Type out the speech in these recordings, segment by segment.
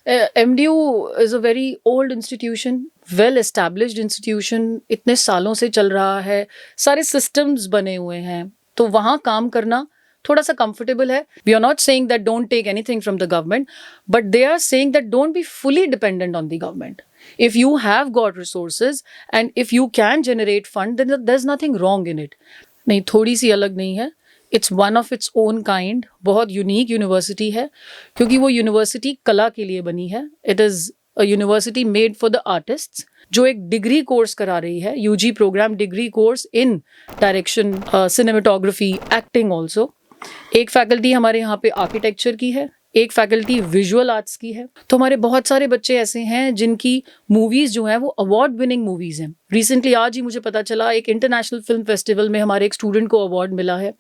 MDU is a very old institution, well established institution, इतने सालों से चल रहा है, सारे सिस्टम्स बने हुए हैं, तो वहाँ काम करना थोड़ा सा कंफर्टेबल है. We are not saying that don't take anything from the government, but they are saying that don't be fully dependent on the government. If you have got resources and if you can generate fund, then there's nothing wrong in it. नहीं, थोड़ी सी अलग नहीं है. It's one of its own kind, बहुत unique university है, क्योंकि वो university कला के लिए बनी है. It is a university made for the artists, जो एक डिग्री कोर्स करा रही है, UG program degree course in direction, cinematography, acting also. एक फैकल्टी हमारे यहाँ पे आर्किटेक्चर की है, एक फैकल्टी विजुअल आर्ट्स की है. तो हमारे बहुत सारे बच्चे ऐसे हैं जिनकी मूवीज जो हैं वो अवार्ड विनिंग मूवीज हैं. रिसेंटली आज ही मुझे पता चला, एक इंटरनेशनल फिल्म फेस्टिवल में हमारे एक स्टूडेंट को अवार्ड मिला है,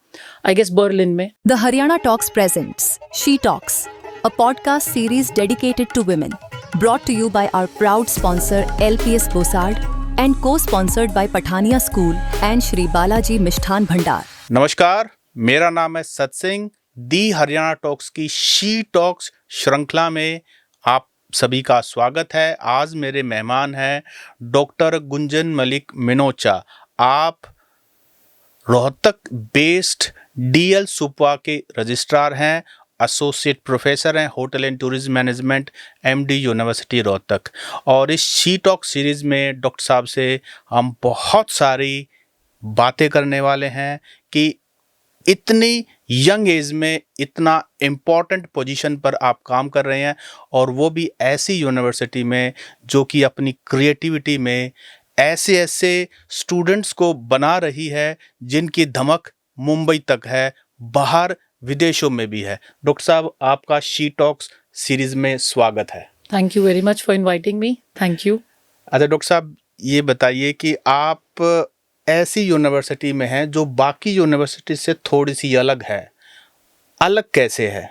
आई गेस बर्लिन में. The Haryana Talks presents She Talks, a podcast series dedicated to women, brought to you by our proud sponsor LPS Bosard and co-sponsored by Pathania School and Shri Balaji Mishthan Bhandar. नमस्कार, मेरा नाम है सत्सिंह. दी Haryana talks की she talks श्रृंखला में आप सभी का स्वागत है. आज मेरे मेहमान हैं डॉक्टर गुंजन मलिक मिनोचा. आप रोहतक बेस्ड DL सुपवा के रजिस्ट्रार हैं, एसोसिएट प्रोफेसर हैं hotel and tourism management, MD university Rohtak. और इस शी टॉक सीरीज़ में डॉक्टर साहब से हम बहुत सारी बातें करने वाले हैं कि इतनी यंग एज में इतना इम्पॉर्टेंट पोजीशन पर आप काम कर रहे हैं, और वो भी ऐसी यूनिवर्सिटी में जो कि अपनी क्रिएटिविटी में ऐसे ऐसे स्टूडेंट्स को बना रही है जिनकी धमक मुंबई तक है, बाहर विदेशों में भी है. डॉक्टर साहब, आपका शी टॉक्स सीरीज़ में स्वागत है. Thank you very much for inviting me. Thank you. अच्छा डॉक्टर साहब, ये बताइए कि आप ऐसी यूनिवर्सिटी में हैं जो बाकी यूनिवर्सिटी से थोड़ी सी अलग है. अलग कैसे है?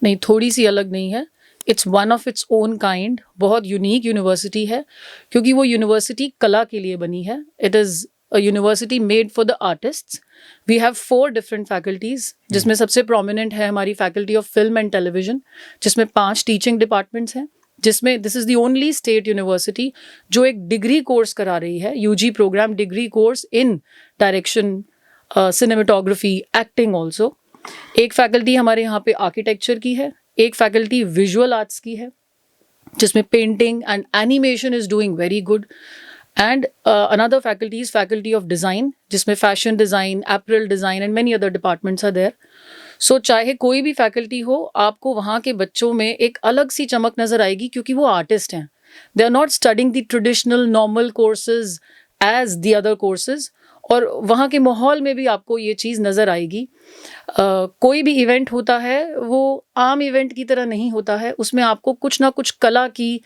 नहीं, थोड़ी सी अलग नहीं है. It's one of its own kind, बहुत यूनिक यूनिवर्सिटी है, क्योंकि वो यूनिवर्सिटी कला के लिए बनी है. It is a university made for the artists. We have 4 different faculties, जिसमें सबसे प्रोमिनेंट है हमारी faculty of film and television, जिसमें 5 टीचिंग डिपार्टमेंट्स हैं, जिसमें this is the only state university जो एक डिग्री कोर्स करा रही है, UG program degree course in direction, cinematography, acting also. एक फैकल्टी हमारे यहाँ पे आर्किटेक्चर की है, एक फैकल्टी विजुअल आर्ट्स की है, जिसमें painting and animation is doing very good. And another faculty is faculty of design, जिसमें fashion design, apparel design and many other departments are there. So चाहे कोई भी फैकल्टी हो, आपको वहाँ के बच्चों में एक अलग सी चमक नज़र आएगी, क्योंकि वो आर्टिस्ट हैं. They are not studying the traditional normal courses as the other courses, और वहाँ के माहौल में भी आपको ये चीज़ नज़र आएगी. कोई भी इवेंट होता है वो आम इवेंट की तरह नहीं होता है, उसमें आपको कुछ ना कुछ कला की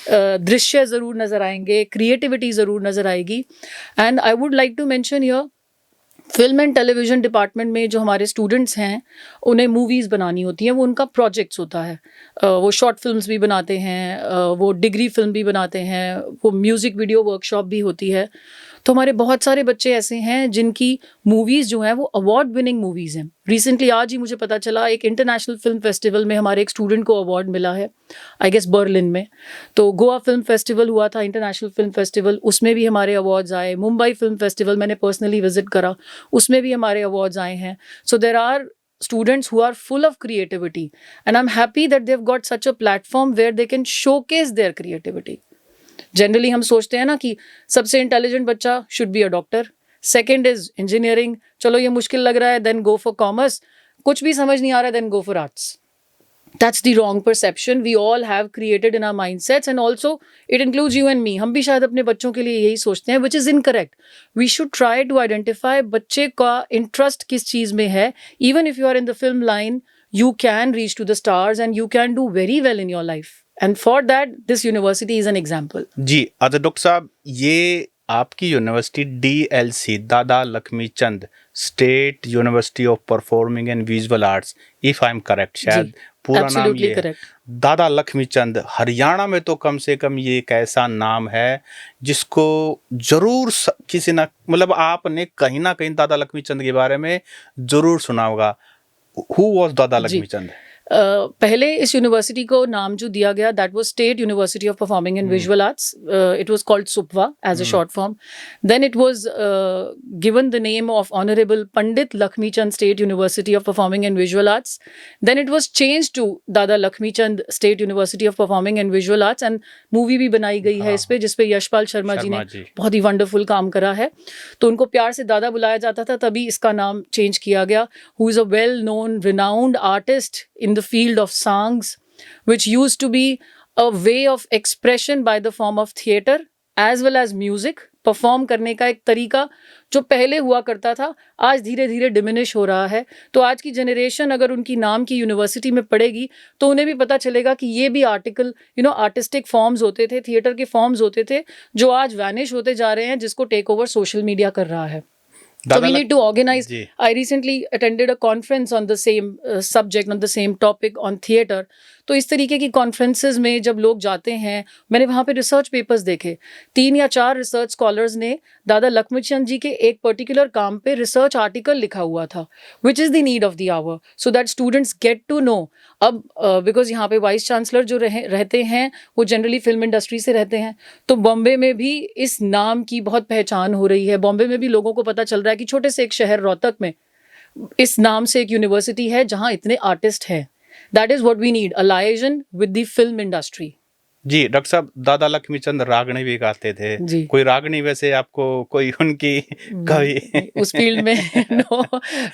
दृश्य ज़रूर नज़र आएंगे, क्रिएटिविटी ज़रूर नज़र आएगी. And I would like to mention here, film and television department में जो हमारे स्टूडेंट्स हैं, उन्हें मूवीज़ बनानी होती हैं, वो उनका प्रोजेक्ट्स होता है. वो शॉर्ट फिल्म्स भी बनाते हैं, वो डिग्री फिल्म भी बनाते हैं, वो म्यूज़िक वीडियो वर्कशॉप भी होती है. तो हमारे बहुत सारे बच्चे ऐसे हैं जिनकी मूवीज़ जो हैं वो अवार्ड विनिंग मूवीज़ हैं. रिसेंटली आज ही मुझे पता चला, एक इंटरनेशनल फिल्म फेस्टिवल में हमारे एक स्टूडेंट को अवार्ड मिला है, आई गेस बर्लिन में. तो गोवा फिल्म फेस्टिवल हुआ था, इंटरनेशनल फिल्म फेस्टिवल, उसमें भी हमारे अवार्ड्स आए. मुंबई फिल्म फेस्टिवल मैंने पर्सनली विजिट करा, उसमें भी हमारे अवार्ड्स आए हैं. So there are students who are full of creativity, and I'm happy that they've got such a platform where they can showcase their creativity. Generally हम सोचते हैं ना कि सबसे इंटेलिजेंट बच्चा should be a doctor, second is engineering, चलो ये मुश्किल लग रहा है देन गो फॉर कॉमर्स, कुछ भी समझ नहीं आ रहा है then go for arts. That's the wrong perception we all have created in our mindsets, and also it includes you and me. हम भी शायद अपने बच्चों के लिए यही सोचते हैं, which is incorrect. We should try to identify बच्चे का इंटरेस्ट किस चीज़ में है. Even if you are in the film line, you can reach to the stars and you can do very well in your life. And for that, this university is an example. जी. अच्छा doctor साहब, ये आपकी university DLC Dada Lakshmi Chand state university of performing and visual arts, if I am correct, शायद पूरा नाम ये है, दादा लक्ष्मी चंद. हरियाणा में तो कम से कम ये एक ऐसा नाम है जिसको जरूर किसी ना, मतलब आपने कहीं ना कहीं दादा लक्ष्मी चंद के बारे में जरूर सुना होगा. हु वाज दादा लक्ष्मी चंद? पहले इस यूनिवर्सिटी को नाम जो दिया गया that was state university of performing and visual arts. It was called SUPVA as a short form. Then it was given the name of honourable Pandit Lakshmichand state university of performing and visual arts. Then it was change to Dada Lakshmichand state university of performing and visual arts. And movie भी बनाई गई है इस पे, जिसपे यशपाल शर्मा जी ने बहुत ही wonderful काम करा है. तो उनको प्यार से दादा बुलाया जाता था, तभी इसका नाम चेंज किया गया. Who is a well known renowned artist in the field of songs, which used to be a way of expression by the form of theatre as well as music. Perform करने का एक तरीका जो पहले हुआ करता था, आज धीरे धीरे डिमिनिश हो रहा है. तो आज की जनरेशन अगर उनकी नाम की यूनिवर्सिटी में पढ़ेगी तो उन्हें भी पता चलेगा कि ये भी आर्टिस्टिक फॉर्म्स होते थे, थिएटर के फॉर्म्स होते थे, जो आज वैनिश होते जा रहे हैं, जिसको टेक ओवर सोशल मीडिया कर रहा है. So we need to organize. I recently attended a conference on the same subject, on the same topic, on theatre. तो इस तरीके की कॉन्फ्रेंसेज में जब लोग जाते हैं, मैंने वहाँ पे रिसर्च पेपर्स देखे. 3 या 4 रिसर्च स्कॉलर्स ने दादा लक्ष्मीचंद जी के एक पर्टिकुलर काम पे रिसर्च आर्टिकल लिखा हुआ था, which is the need of the hour, so that students get to know. अब बिकॉज यहाँ पे वाइस चांसलर जो रहते हैं वो जनरली फिल्म इंडस्ट्री से रहते हैं, तो बॉम्बे में भी इस नाम की बहुत पहचान हो रही है. बॉम्बे में भी लोगों को पता चल रहा है कि छोटे से एक शहर रोहतक में इस नाम से एक यूनिवर्सिटी है जहाँ इतने आर्टिस्ट हैं. That is what we need, a liaison with the film industry. जी डॉक्टर साहब, दादा लक्ष्मीचंद रागनी भी गाते थे. जी. कोई रागनी वैसे आपको कोई उनकी कवि उस फील्ड में no,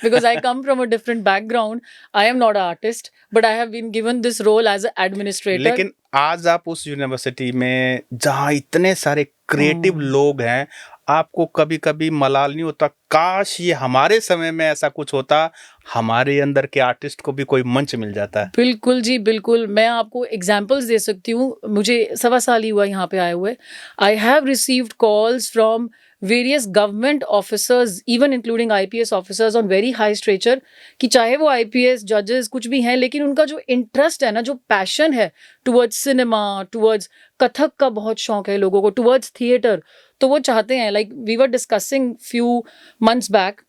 because I come from a different background. I am not an artist, but I have been given this role as an administrator. लेकिन आज आप उस यूनिवर्सिटी में जहाँ इतने सारे क्रिएटिव लोग हैं, आपको कभी कभी मलाल नहीं होता, काश ये हमारे समय में ऐसा कुछ होता, हमारे अंदर के आर्टिस्ट को भी कोई मंच मिल जाता है? बिल्कुल जी, बिल्कुल. मैं आपको एग्जांपल्स दे सकती हूँ. मुझे 1.25 साल ही हुआ यहाँ पे आए हुए. I have received calls from various government officers, even including IPS officers on very high stretcher, कि चाहे वो IPS जजेस कुछ भी हैं, लेकिन उनका जो इंटरेस्ट है ना, जो पैशन है टुवर्ड्स सिनेमा, टुवर्ड्स कथक का बहुत शौक है लोगों को, टुवर्ड्स थिएटर, तो वो चाहते हैं. Like we were discussing few months back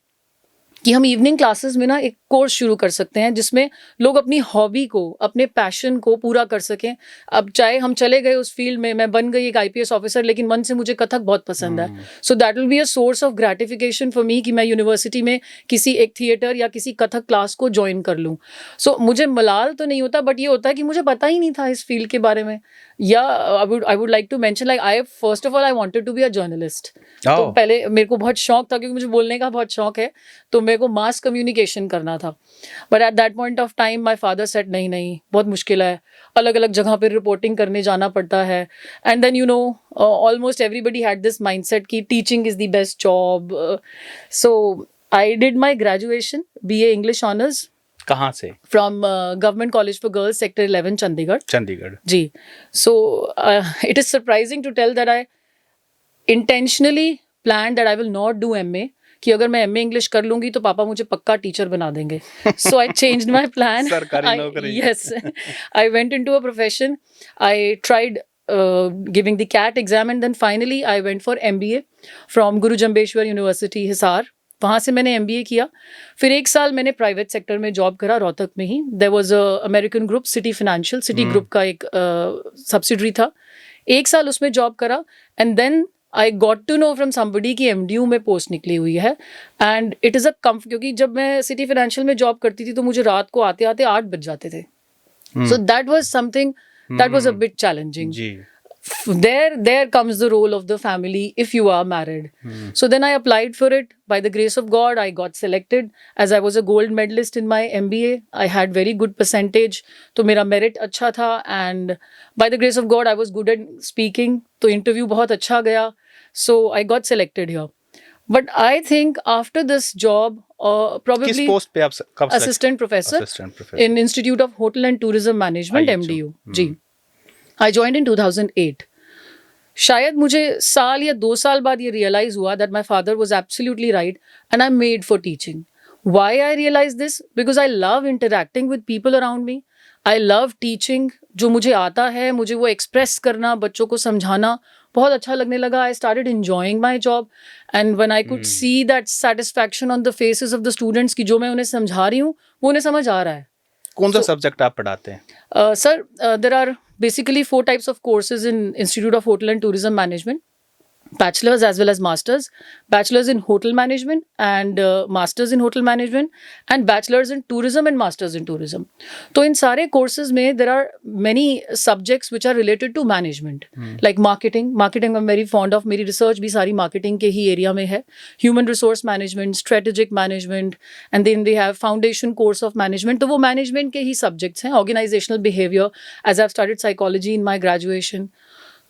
कि हम इवनिंग क्लासेस में ना एक कोर्स शुरू कर सकते हैं जिसमें लोग अपनी हॉबी को, अपने पैशन को पूरा कर सकें. अब चाहे हम चले गए उस फील्ड में, मैं बन गई एक IPS ऑफिसर, लेकिन मन से मुझे कथक बहुत पसंद है. So that will be a source of gratification for me कि मैं यूनिवर्सिटी में किसी एक थिएटर या किसी कथक क्लास को ज्वाइन कर लूँ. सो मुझे मलाल तो नहीं होता, बट ये होता है कि मुझे पता ही नहीं था इस फील्ड के बारे में. या I would like to mention, like I first of all I wanted to be a journalist. तो पहले मेरे को बहुत शौक था, क्योंकि मुझे बोलने का बहुत शौक है, तो मेरे को मास कम्युनिकेशन करना था. But at that point of time my father said नहीं, बहुत मुश्किल है, अलग अलग जगह पर रिपोर्टिंग करने जाना पड़ता है. And then almost everybody had this mindset कि teaching is the best job. So I did my graduation BA English honours. कहाँ से? From government college for girls, sector 11, Chandigarh. जी. So it is surprising to tell that I intentionally plan that I will not do MA, कि अगर मैं MA English कर लूंगी तो पापा मुझे पक्का टीचर बना देंगे. सो आई चेंज्ड माय प्लान. सरकारी नौकरी. Yes, I went into a profession. I tried giving the CAT exam, and then finally I went for MBA from Guru Jambeshwar University, Hisar. वहाँ से मैंने MBA किया. फिर 1 साल मैंने प्राइवेट सेक्टर में जॉब करा रोहतक में ही. There was a American group Citi Financial, Citi group का एक सब्सिडरी था. 1 साल उसमें जॉब करा, and then I got to know from somebody कि MDU में पोस्ट निकली हुई है. एंड इट इज़ अ क्योंकि जब मैं सिटी फाइनेंशियल में जॉब करती थी तो मुझे रात को आते आते 8 बज जाते थे. So that was something that was a bit challenging. There comes the role of the family if you are married. So then I applied for it. By the grace of God, I got selected, as I was a gold medalist in my MBA. I had very good percentage. तो मेरा merit अच्छा था, and by the grace of God, I was good at speaking. तो interview बहुत अच्छा गया. So I got selected here. But I think after this job, probably किस post पे आप कब assistant professor in Institute of Hotel and Tourism Management, MDU. Ji. I joined in 2008. शायद मुझे साल या 2 साल बाद ये रियलाइज हुआ that my father was absolutely right and I'm made for teaching. Why I realized this? Because I love interacting with people around me. I love teaching. जो मुझे आता है, मुझे वो एक्सप्रेस करना, बच्चों को समझाना बहुत अच्छा लगने लगा. I started enjoying my job, and when I could see that satisfaction on the faces of the students कि जो मैं उन्हें समझा रही हूँ वो उन्हें समझ आ रहा है. कौन सा सब्जेक्ट आप पढ़ाते हैं? Sir, there are basically 4 types of courses in Institute of Hotel and Tourism Management. Bachelor's as well as master's. Bachelor's in hotel management and master's in hotel management and bachelor's in tourism and master's in tourism. तो इन सारे courses में there are many subjects which are related to management, like marketing. Marketing I'm very fond of. मेरी research भी सारी marketing के ही area में है. Human resource management, strategic management, and then they have foundation course of management. तो वो management के ही subjects हैं. Organizational behavior, as I've studied psychology in my graduation.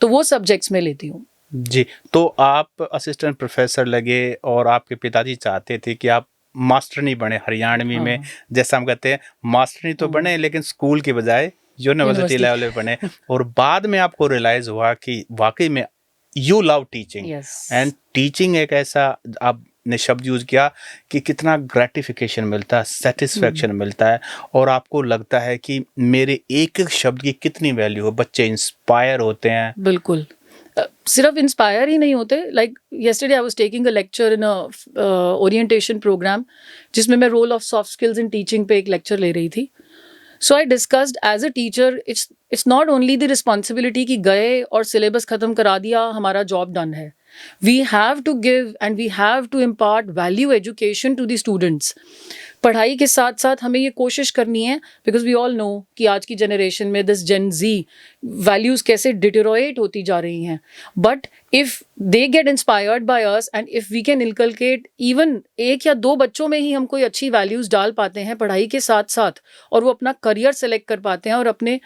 तो वो subjects मैं लेती हूँ. जी, तो आप असिस्टेंट प्रोफेसर लगे और आपके पिताजी चाहते थे कि आप मास्टर नहीं बने हरियाणवी में, जैसा हम कहते हैं मास्टर नहीं तो बने लेकिन स्कूल के बजाय यूनिवर्सिटी लेवल पे बने, और बाद में आपको रियलाइज हुआ कि वाकई में you love teaching and teaching एक ऐसा आपने शब्द यूज किया कि कितना ग्रेटिफिकेशन मिलता है, सेटिस्फेक्शन मिलता है और आपको लगता है कि मेरे एक एक शब्द की कितनी वैल्यू हो, बच्चे इंस्पायर होते हैं। बिल्कुल, सिर्फ इंस्पायर ही नहीं होते. Like yesterday I was taking a lecture in a orientation programme जिसमें मैं role of soft skills in teaching पे एक लेक्चर ले रही थी. So I discussed as a teacher it's not only the responsibility कि गए और सिलेबस खत्म करा दिया, हमारा जॉब डन है. We have to give and we have to impart value education to the students. पढ़ाई के साथ साथ हमें ये कोशिश करनी है, बिकॉज वी ऑल नो कि आज की जनरेशन में दिस जेन जी वैल्यूज़ कैसे डिटेरोरेट होती जा रही हैं. But if they get inspired by us and if we can inculcate even 1 या 2 बच्चों में ही हम कोई अच्छी वैल्यूज़ डाल पाते हैं पढ़ाई के साथ साथ, और वो अपना करियर सेलेक्ट कर पाते हैं और अपने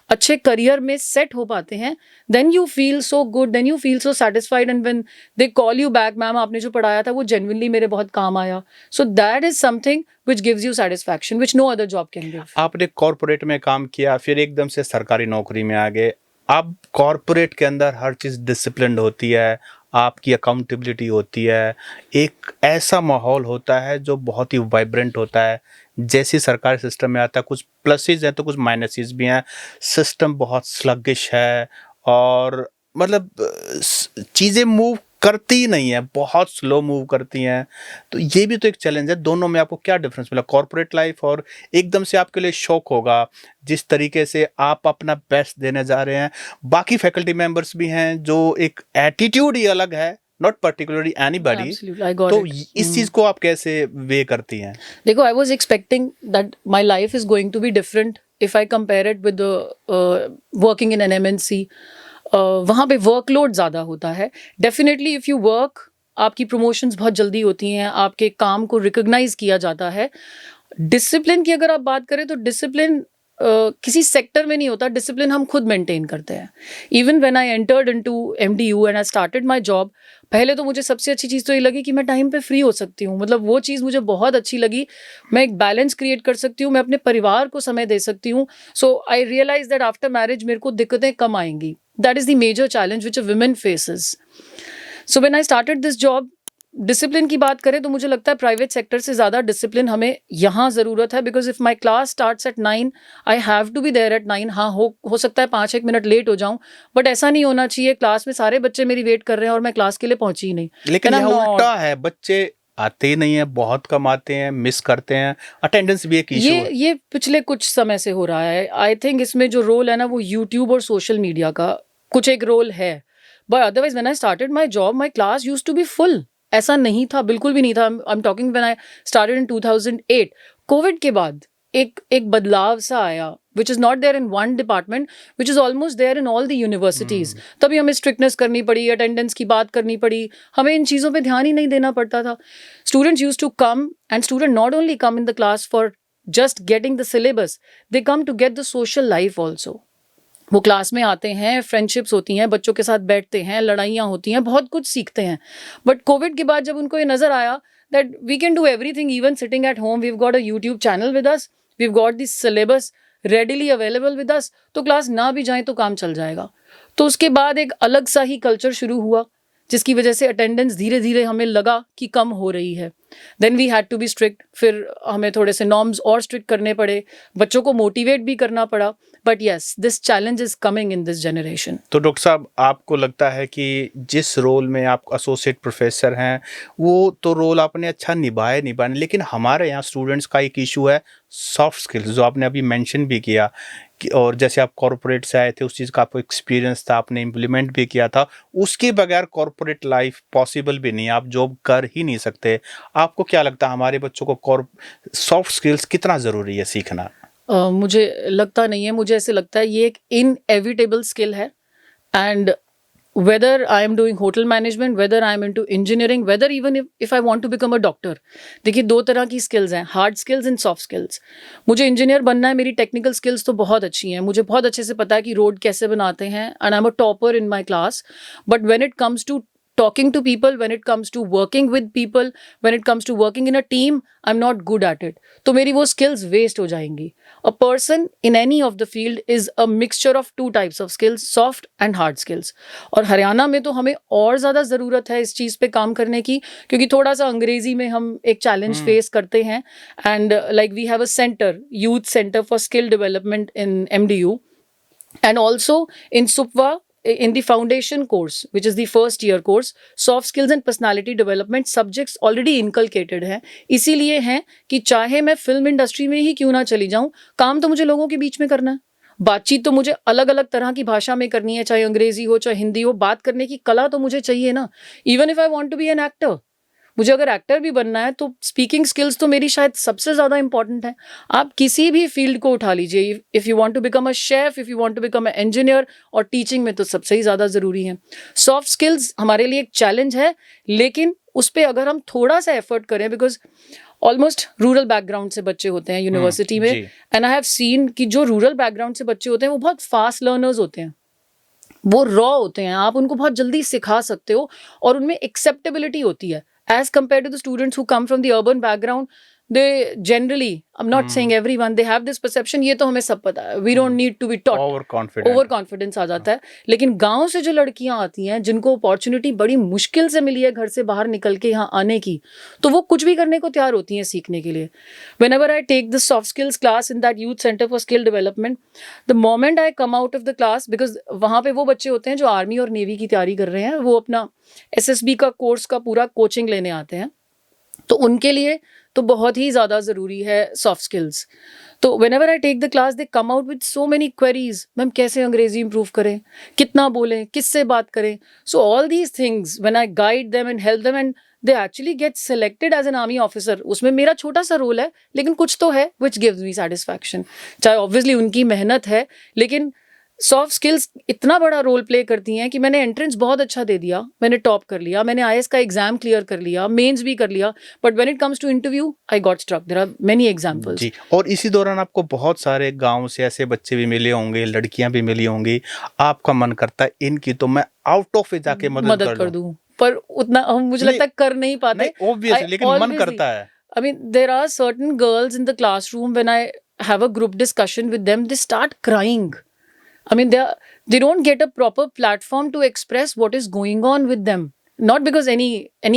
अच्छे करियर में सेट हो पाते हैं, then you feel so good, then you feel so satisfied, and when they call you back, ma'am आपने जो पढ़ाया था वो जेन्युइनली मेरे बहुत काम आया. So that is something which gives you satisfaction which no other job can give. आपने कॉर्पोरेट में काम किया, फिर एकदम से सरकारी नौकरी में आ गए. अब कॉर्पोरेट के अंदर हर चीज़ डिसिप्लिन्ड होती है, आपकी अकाउंटेबिलिटी होती है, एक ऐसा माहौल होता है जो बहुत ही वाइब्रेंट होता है. जैसे सरकारी सिस्टम में आता है कुछ प्लसेस हैं तो कुछ माइनसेस भी हैं. सिस्टम बहुत स्लगिश है और मतलब चीज़ें मूव करती ही नहीं है, बहुत स्लो मूव करती हैं. तो ये भी तो एक चैलेंज है. दोनों में आपको क्या डिफरेंस मिला, कॉर्पोरेट लाइफ और एकदम से आपके लिए शौक होगा जिस तरीके से आप अपना बेस्ट देने जा रहे हैं. बाकी फैकल्टी मेंबर्स भी हैं जो एक एटीट्यूड ही अलग है, नॉट पर्टिकुलरली एनीबॉडी. तो इस चीज़ को आप कैसे वे करती हैं? देखो, I was expecting that my life is going to be different if I compare it with working in an MNC. वहाँ पे वर्कलोड ज़्यादा होता है. डेफिनेटली इफ़ यू वर्क, आपकी प्रमोशंस बहुत जल्दी होती हैं, आपके काम को रिकॉग्नाइज किया जाता है. डिसिप्लिन की अगर आप बात करें तो डिसिप्लिन किसी सेक्टर में नहीं होता, डिसिप्लिन हम खुद मेंटेन करते हैं. Even when I entered into MDU and I started my job, पहले तो मुझे सबसे अच्छी चीज़ तो ये लगी कि मैं टाइम पे फ्री हो सकती हूँ. मतलब वो चीज़ मुझे बहुत अच्छी लगी. मैं एक बैलेंस क्रिएट कर सकती हूँ, मैं अपने परिवार को समय दे सकती हूँ. So I realise that after marriage मेरे को दिक्कतें कम आएंगी. That is the major challenge which a women faces. So when I started this job, discipline की बात करें तो मुझे लगता है प्राइवेट सेक्टर से ज़्यादा डिसिप्लिन हमें यहाँ ज़रूरत है. Because if my class starts at 9, I have to be there at 9. हाँ, हो सकता है 5-1 मिनट लेट हो जाऊँ, बट ऐसा नहीं होना चाहिए क्लास में सारे बच्चे मेरी वेट कर रहे हैं और मैं क्लास के लिए पहुँची ही नहीं. लेकिन यहाँ उल्टा है, बच्चे आते ही नहीं है, बहुत कम आते हैं, मिस करते हैं. अटेंडेंस भी एक इशू है. ये पिछले कुछ समय से हो रहा है. आई थिंक इसमें जो रोल है ना वो यूट्यूब और सोशल मीडिया का कुछ एक रोल है. But otherwise when I started my job, my class used to be full. ऐसा नहीं था, बिल्कुल भी नहीं था. I am talking when I started in 2008. Covid के बाद एक बदलाव सा आया which is not there in one department, which is almost there in all the universities. तभी हमें स्ट्रिक्टनेस करनी पड़ी, अटेंडेंस की बात करनी पड़ी, हमें इन चीज़ों पे ध्यान ही नहीं देना पड़ता था. Students used to come, and student not only come in the class for just getting the syllabus, they come to get the social life also. वो क्लास में आते हैं, फ्रेंडशिप्स होती हैं, बच्चों के साथ बैठते हैं, लड़ाइयाँ होती हैं, बहुत कुछ सीखते हैं. बट कोविड के बाद जब उनको ये नज़र आया that we can do everything even sitting at home, we have got a YouTube channel with us, we have got this syllabus readily available with us, तो क्लास ना भी जाएँ तो काम चल जाएगा. तो उसके बाद एक अलग सा ही कल्चर शुरू हुआ जिसकी वजह से अटेंडेंस धीरे धीरे हमें लगा कि कम हो रही है. Then we had to be strict. फिर हमें थोड़े से नॉर्म्स और स्ट्रिक्ट करने पड़े, बच्चों को मोटिवेट भी करना पड़ा. but yes, this challenge is coming in this generation. तो डॉक्टर साहब, आपको लगता है कि जिस रोल में आप एसोसिएट प्रोफेसर हैं, वो तो रोल आपने अच्छा निभाए, लेकिन हमारे यहाँ स्टूडेंट्स का एक इशू है सॉफ्ट स्किल्स, जो आपने अभी मेंशन भी किया और जैसे आप कॉर्पोरेट से आए थे, उस चीज़ का आपको एक्सपीरियंस था, आपने इम्प्लीमेंट भी किया था। उसके बगैर कॉर्पोरेट लाइफ पॉसिबल भी नहीं है, आप जॉब कर ही नहीं सकते। आपको क्या लगता है हमारे बच्चों को सॉफ्ट स्किल्स कितना ज़रूरी है सीखना? मुझे लगता नहीं है, मुझे ऐसे लगता है ये एक इनएविटेबल स्किल है। And whether I am doing hotel management, whether I am into engineering, whether even if I want to become a doctor, देखिए 2 तरह की स्किल्स हैं, hard skills and soft skills. मुझे इंजीनियर बनना है, मेरी टेक्निकल स्किल्स तो बहुत अच्छी हैं, मुझे बहुत अच्छे से पता है कि रोड कैसे बनाते हैं, and I am a topper in my class. But when it comes to talking to people, when it comes to working with people, when it comes to working in a team, I'm not good at it. तो मेरी वो skills waste हो जाएंगी. A person in any of the field is a mixture of 2 types of skills, soft and hard skills. और हरियाणा में तो हमें और ज़्यादा ज़रूरत है इस चीज़ पे काम करने की, क्योंकि थोड़ा सा अंग्रेजी में हम एक चैलेंज फेस करते हैं। And like we have a centre, youth centre for skill development in MDU, and also in SUPVA, in the foundation course, which is the first year course, soft skills and personality development subjects already inculcated हैं। इसीलिए हैं कि चाहे मैं film industry में ही क्यों ना चली जाऊं, काम तो मुझे लोगों के बीच में करना है, बातचीत तो मुझे अलग अलग तरह की भाषा में करनी है, चाहे अंग्रेजी हो चाहे हिंदी हो, बात करने की कला तो मुझे चाहिए ना। Even if I want to be an actor, मुझे अगर एक्टर भी बनना है तो स्पीकिंग स्किल्स तो मेरी शायद सबसे ज़्यादा इंपॉर्टेंट है। आप किसी भी फील्ड को उठा लीजिए, if you want to become a chef, if you want to become a engineer, और टीचिंग में तो सबसे ही ज़्यादा ज़रूरी है। सॉफ्ट स्किल्स हमारे लिए एक चैलेंज है, लेकिन उस पर अगर हम थोड़ा सा एफर्ट करें, बिकॉज ऑलमोस्ट रूरल बैकग्राउंड से बच्चे होते हैं यूनिवर्सिटी में, एंड आई हैव सीन कि जो रूरल बैकग्राउंड से बच्चे होते हैं वो बहुत फास्ट लर्नर्स होते हैं, वो रॉ होते हैं, आप उनको बहुत जल्दी सिखा सकते हो और उनमें एक्सेप्टेबिलिटी होती है as compared to the students who come from the urban background. They generally, I'm not saying everyone, they have this perception, ये तो हमें सब पता है, we don't need to be taught, over confidence आ जाता है। लेकिन गांव से जो लड़कियां आती हैं, जिनको अपॉर्चुनिटी बड़ी मुश्किल से मिली है घर से बाहर निकल के यहाँ आने की, तो वो कुछ भी करने को तैयार होती हैं सीखने के लिए। Whenever I take the soft skills class in that youth center for skill development, the moment I come out of the class, because वहाँ पे वो बच्चे होते हैं जो आर्मी और नेवी की तैयारी कर रहे हैं, वो अपना SSB का कोर्स का पूरा कोचिंग लेने आते हैं, तो उनके लिए तो बहुत ही ज़्यादा ज़रूरी है सॉफ्ट स्किल्स। तो whenever I take the class, they come out with so many queries, ma'am कैसे अंग्रेजी इंप्रूव करें, कितना बोलें, किससे बात करें। So all these things, when I guide them and help them, and they actually get selected as an army officer, उसमें मेरा छोटा सा रोल है, लेकिन कुछ तो है which gives me satisfaction। चाहे obviously उनकी मेहनत है, लेकिन सॉफ्ट स्किल्स इतना बड़ा रोल प्ले करती हैं कि मैंने एंट्रेंस बहुत अच्छा दे दिया, मैंने टॉप कर लिया, मैंने IAS का एग्जाम क्लियर कर लिया, मेंस भी कर लिया, but when it comes to interview I got struck. There are many examples. जी, और इसी दौरान आपको बहुत सारे गांव से ऐसे बच्चे भी मिले होंगे, लड़कियां भी मिली होंगी, आपका मन करता है इनकी तो मैं आउट ऑफ ए जाके मदद कर दूं, पर उतना मुझे लगता है कर नहीं पाते। नहीं, ऑब्वियसली, लेकिन मन करता है। I mean, there are certain girls in the classroom, when I have a group discussion with them, they start crying. I mean, they don't get a proper platform to express what is going on with them. Not because any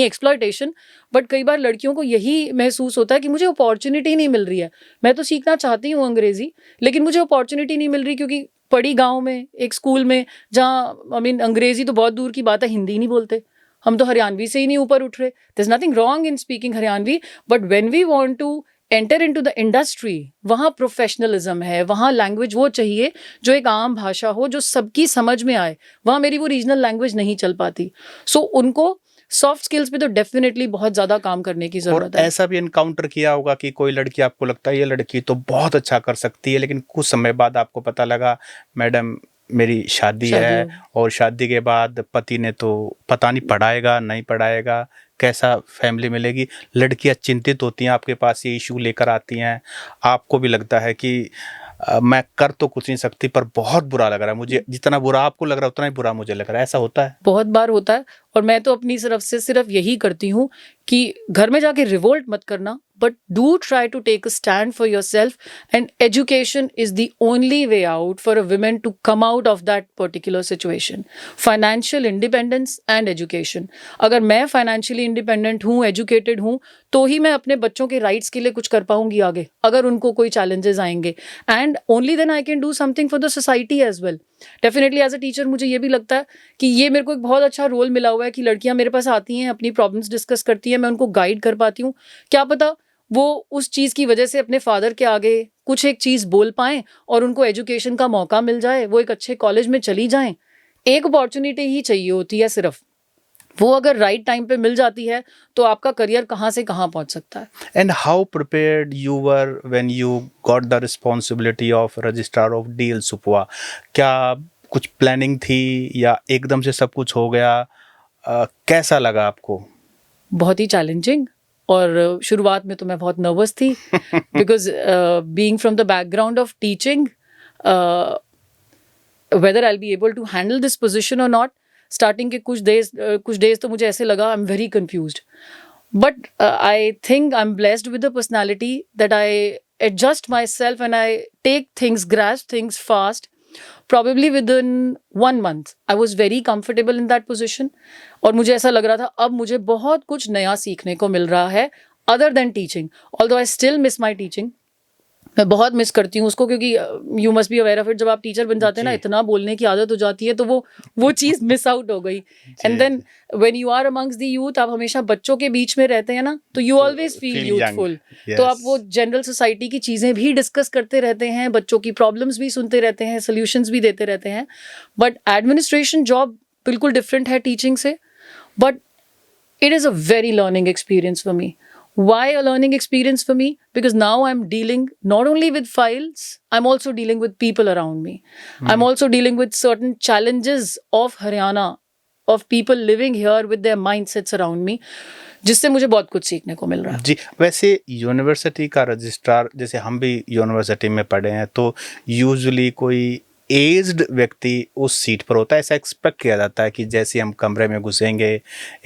exploitation, but कई बार लड़कियों को यही महसूस होता है कि मुझे opportunity नहीं मिल रही है। मैं तो सीखना चाहती हूँ अंग्रेजी, लेकिन मुझे अपॉर्चुनिटी नहीं मिल रही, क्योंकि पढ़ी गाँव में एक स्कूल में, जहाँ अंग्रेजी तो बहुत दूर की बात है, हिंदी नहीं बोलते, हम तो हरियाणवी से ही नहीं ऊपर उठ रहे। There's nothing wrong in speaking Haryanvi, but when we want to enter into the industry, वहाँ प्रोफेशनलिज्म है, वहाँ लैंग्वेज वो चाहिए जो एक आम भाषा हो, जो सबकी समझ में आए। वहाँ मेरी वो रीजनल लैंग्वेज नहीं चल पाती। सो उनको सॉफ्ट स्किल्स पे तो डेफिनेटली बहुत ज़्यादा काम करने की ज़रूरत है। ऐसा भी एनकाउंटर किया होगा कि कोई लड़की आपको लगता है ये लड़की तो बहुत अच्छा कर सकती है, लेकिन कुछ समय बाद आपको पता लगा मैडम मेरी शादी है, और शादी के बाद पति ने तो पता नहीं पढ़ाएगा नहीं पढ़ाएगा, कैसा फैमिली मिलेगी। लड़कियां चिंतित होती हैं, आपके पास ये इशू लेकर आती हैं, आपको भी लगता है कि मैं कर तो कुछ नहीं सकती, पर बहुत बुरा लग रहा है मुझे, जितना बुरा आपको लग रहा है उतना ही बुरा मुझे लग रहा है, ऐसा होता है? बहुत बार होता है, और मैं तो अपनी तरफ से सिर्फ यही करती हूँ कि घर में जाके रिवोल्ट मत करना, but do try to take a stand for your self, and education is the only way out for a women to come out of that particular situation. Financial independence and education. अगर मैं financially independent हूँ, educated हूँ, तो ही मैं अपने बच्चों के rights के लिए कुछ कर पाऊंगी आगे, अगर उनको कोई चैलेंजेस आएंगे. And only then I can do something for the society as well. Definitely as a teacher मुझे ये भी लगता है कि ये मेरे को एक बहुत अच्छा रोल मिला हुआ है कि लड़कियां मेरे पास आती हैं, अपनी प्रॉब्लम्स डिस्कस करती हैं, मैं उनको गाइड कर पाती हूँ. क्या पता वो उस चीज़ की वजह से अपने फादर के आगे कुछ एक चीज़ बोल पाएं और उनको एजुकेशन का मौका मिल जाए, वो एक अच्छे कॉलेज में चली जाएं. एक अपॉर्चुनिटी ही चाहिए होती है सिर्फ, वो अगर राइट टाइम पे मिल जाती है तो आपका करियर कहाँ से कहाँ पहुँच सकता है. And how prepared you were when you got the responsibility of registrar of DL Supwa? क्या कुछ प्लानिंग थी या एकदम से सब कुछ हो गया? कैसा लगा आपको? बहुत ही चैलेंजिंग, और शुरुआत में तो मैं बहुत नर्वस थी because being from the background of teaching, whether I be able to handle this position और नॉट. स्टार्टिंग के कुछ डेज तो मुझे ऐसे लगा I am very confused, but I think I am blessed with the personality that I adjust my self and I take things, grasp things fast. Probably within 1 month, I was very comfortable in that position. और मुझे ऐसा लग रहा था अब मुझे बहुत कुछ नया सीखने को मिल रहा है other than teaching. Although I still miss my teaching. मैं बहुत मिस करती हूँ उसको, क्योंकि you must be aware of it, जब आप टीचर बन जाते हैं ना, इतना बोलने की आदत हो जाती है, तो वो चीज़ मिस आउट हो गई. And then when you are amongst the youth, आप हमेशा बच्चों के बीच में रहते हैं ना, तो यू ऑलवेज फील यूथफुल. तो आप वो जनरल सोसाइटी की चीज़ें भी डिस्कस करते रहते हैं, बच्चों की प्रॉब्लम्स भी सुनते रहते हैं, सोल्यूशंस भी देते रहते हैं. बट एडमिनिस्ट्रेशन जॉब बिल्कुल डिफरेंट है टीचिंग से, but it is a very learning experience for me. Why a learning experience for me? Because now I'm dealing not only with files, I'm also dealing with people around me. I'm also dealing with certain challenges of Haryana, of people living here with their mindsets around me, जिससे मुझे बहुत कुछ सीखने को मिल रहा है. जी, वैसे university का रजिस्ट्रार, जैसे हम भी यूनिवर्सिटी में पढ़े हैं, तो यूजुअली कोई एज्ड व्यक्ति उस सीट पर होता है. ऐसा एक्सपेक्ट किया जाता है कि जैसे हम कमरे में घुसेंगे,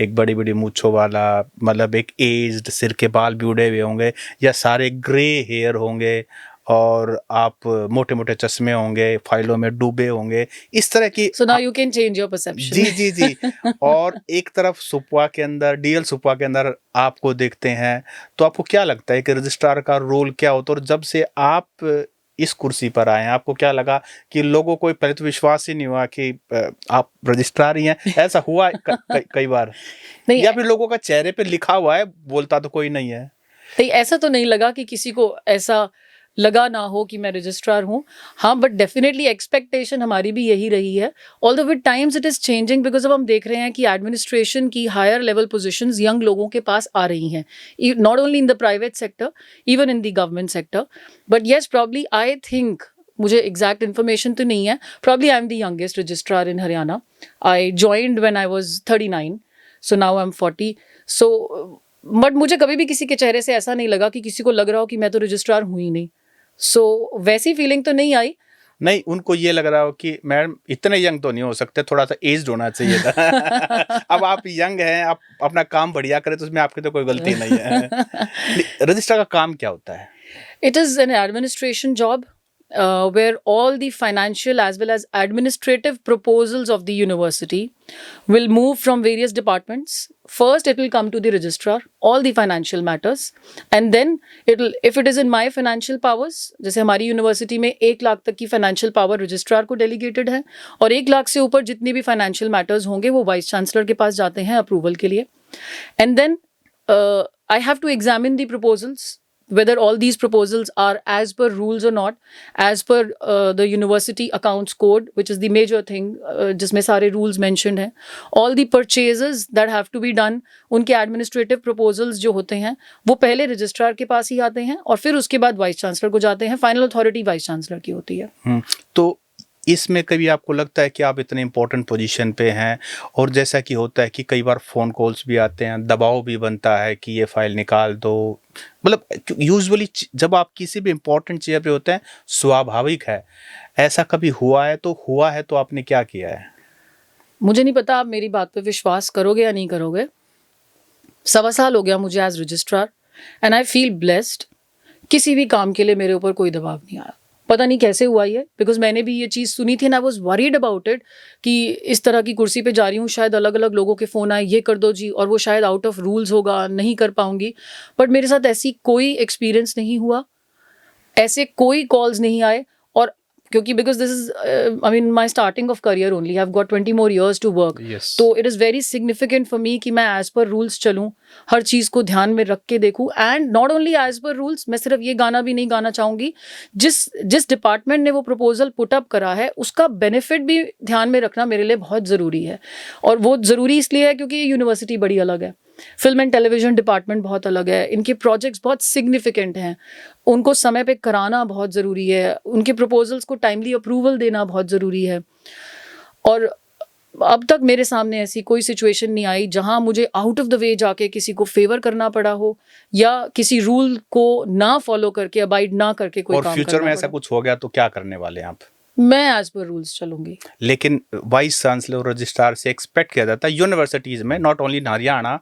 एक बड़ी बड़ी मूंछों वाला, मतलब एक एज्ड, सिर के बाल भी उड़े हुए होंगे या सारे ग्रे हेयर होंगे, और आप मोटे मोटे चश्मे होंगे, फाइलों में डूबे होंगे, इस तरह की. So now you can change your perception. जी जी जी. और एक तरफ सुपवा के अंदर, डीएल सुपवा के अंदर आपको देखते हैं, तो आपको क्या लगता है कि रजिस्ट्रार का रोल क्या होता है? और जब से आप इस कुर्सी पर आए हैं, आपको क्या लगा कि लोगों को पहले तो विश्वास ही नहीं हुआ कि आप रजिस्ट्रार ही हैं? ऐसा हुआ कई बार नहीं, या फिर लोगों का चेहरे पे लिखा हुआ है, बोलता तो कोई नहीं है? नहीं, ऐसा तो नहीं लगा कि किसी को ऐसा लगा ना हो कि मैं रजिस्ट्रार हूँ. हाँ, बट डेफिनेटली एक्सपेक्टेशन हमारी भी यही रही है. Although with times it is changing, because अब हम देख रहे हैं कि एडमिनिस्ट्रेशन की हायर लेवल पोजीशंस यंग लोगों के पास आ रही हैं, not only in the private sector, even in the government sector. But yes, probably I think, मुझे एग्जैक्ट इन्फॉर्मेशन तो नहीं है, probably I am the youngest registrar in Haryana. I joined when I was 39, so now I am 40. So but मुझे कभी भी किसी के चेहरे से ऐसा नहीं लगा कि किसी को लग रहा हो कि मैं तो रजिस्ट्रार हूँ ही नहीं. सो वैसी फीलिंग तो नहीं आई. नहीं, उनको ये लग रहा हो कि मैडम इतने यंग तो नहीं हो सकते, थोड़ा सा एज्ड होना चाहिए था. अब आप यंग हैं, आप अपना काम बढ़िया करें, तो उसमें आपकी तो कोई गलती नहीं है. रजिस्ट्रार का काम क्या होता है? It is an administration job where all the financial as well as administrative proposals of the university will move from various departments. First, it will come to the registrar, all the financial matters, and then if it is in my financial powers, जैसे हमारी university में 1 लाख तक की financial power registrar को delegated है, और 1 लाख से ऊपर जितनी भी फाइनेंशियल मैटर्स होंगे वो वाइस चांसलर के पास जाते हैं अप्रूवल के लिए. And then I have to examine the proposals, whether all these proposals are as per rules or not, as per the university accounts code, which is the major thing, जिसमें सारे rules mentioned हैं. All the purchases that have to be done, उनके administrative proposals जो होते हैं, वो पहले registrar के पास ही आते हैं, और फिर उसके बाद vice chancellor को जाते हैं. Final authority vice chancellor की होती है. तो इसमें कभी आपको लगता है कि आप इतने इम्पोर्टेंट पोजीशन पे हैं, और जैसा कि होता है कि कई बार फ़ोन कॉल्स भी आते हैं, दबाव भी बनता है कि ये फ़ाइल निकाल दो, मतलब यूजुअली जब आप किसी भी इम्पोर्टेंट चेयर पे होते हैं, स्वाभाविक है. ऐसा कभी हुआ है? तो हुआ है तो आपने क्या किया है? मुझे नहीं पता आप मेरी बात पे विश्वास करोगे या नहीं करोगे, 1.25 साल हो गया मुझे as registrar and I feel blessed. किसी भी काम के लिए मेरे ऊपर कोई दबाव नहीं आया। पता नहीं कैसे हुआ ये, बिकॉज मैंने भी ये चीज़ सुनी थी and I was worried about it कि इस तरह की कुर्सी पे जा रही हूँ, शायद अलग अलग लोगों के फ़ोन आए, ये कर दो जी, और वो शायद आउट ऑफ रूल्स होगा, नहीं कर पाऊंगी। बट मेरे साथ ऐसी कोई एक्सपीरियंस नहीं हुआ, ऐसे कोई कॉल्स नहीं आए। और क्योंकि because this is I mean my starting of career only, I have got 20 more years to work, Yes. तो it is very significant for me कि मैं एज पर रूल्स चलूँ, हर चीज़ को ध्यान में रख के देखूँ। And not only as per rules, मैं सिर्फ ये गाना भी नहीं गाना चाहूँगी, जिस डिपार्टमेंट ने वो प्रपोजल पुट अप करा है उसका बेनिफिट भी ध्यान में रखना मेरे लिए बहुत ज़रूरी है। और वो ज़रूरी इसलिए है क्योंकि ये यूनिवर्सिटी बड़ी अलग है, फिल्म एंड टेलीविजन डिपार्टमेंट बहुत अलग है, इनके प्रोजेक्ट्स बहुत सिग्निफिकेंट हैं, उनको समय पे कराना बहुत ज़रूरी है, उनके प्रपोजल्स को टाइमली अप्रूवल देना बहुत ज़रूरी है। और अब तक मेरे सामने ऐसी कोई सिचुएशन नहीं आई जहां मुझे आउट ऑफ द वे जाके किसी को फेवर करना पड़ा हो या किसी रूल को ना फॉलो करके, अबाइड ना करके कोई और काम फ्यूचर करना में ऐसा पड़ा। कुछ हो गया तो क्या करने वाले हैं आप? मैं एज पर रूल्स चलूंगी। लेकिन वाइस चांसलर रजिस्ट्रार से एक्सपेक्ट किया जाता है यूनिवर्सिटीज़ में, नॉट ओनली इन हरियाणा,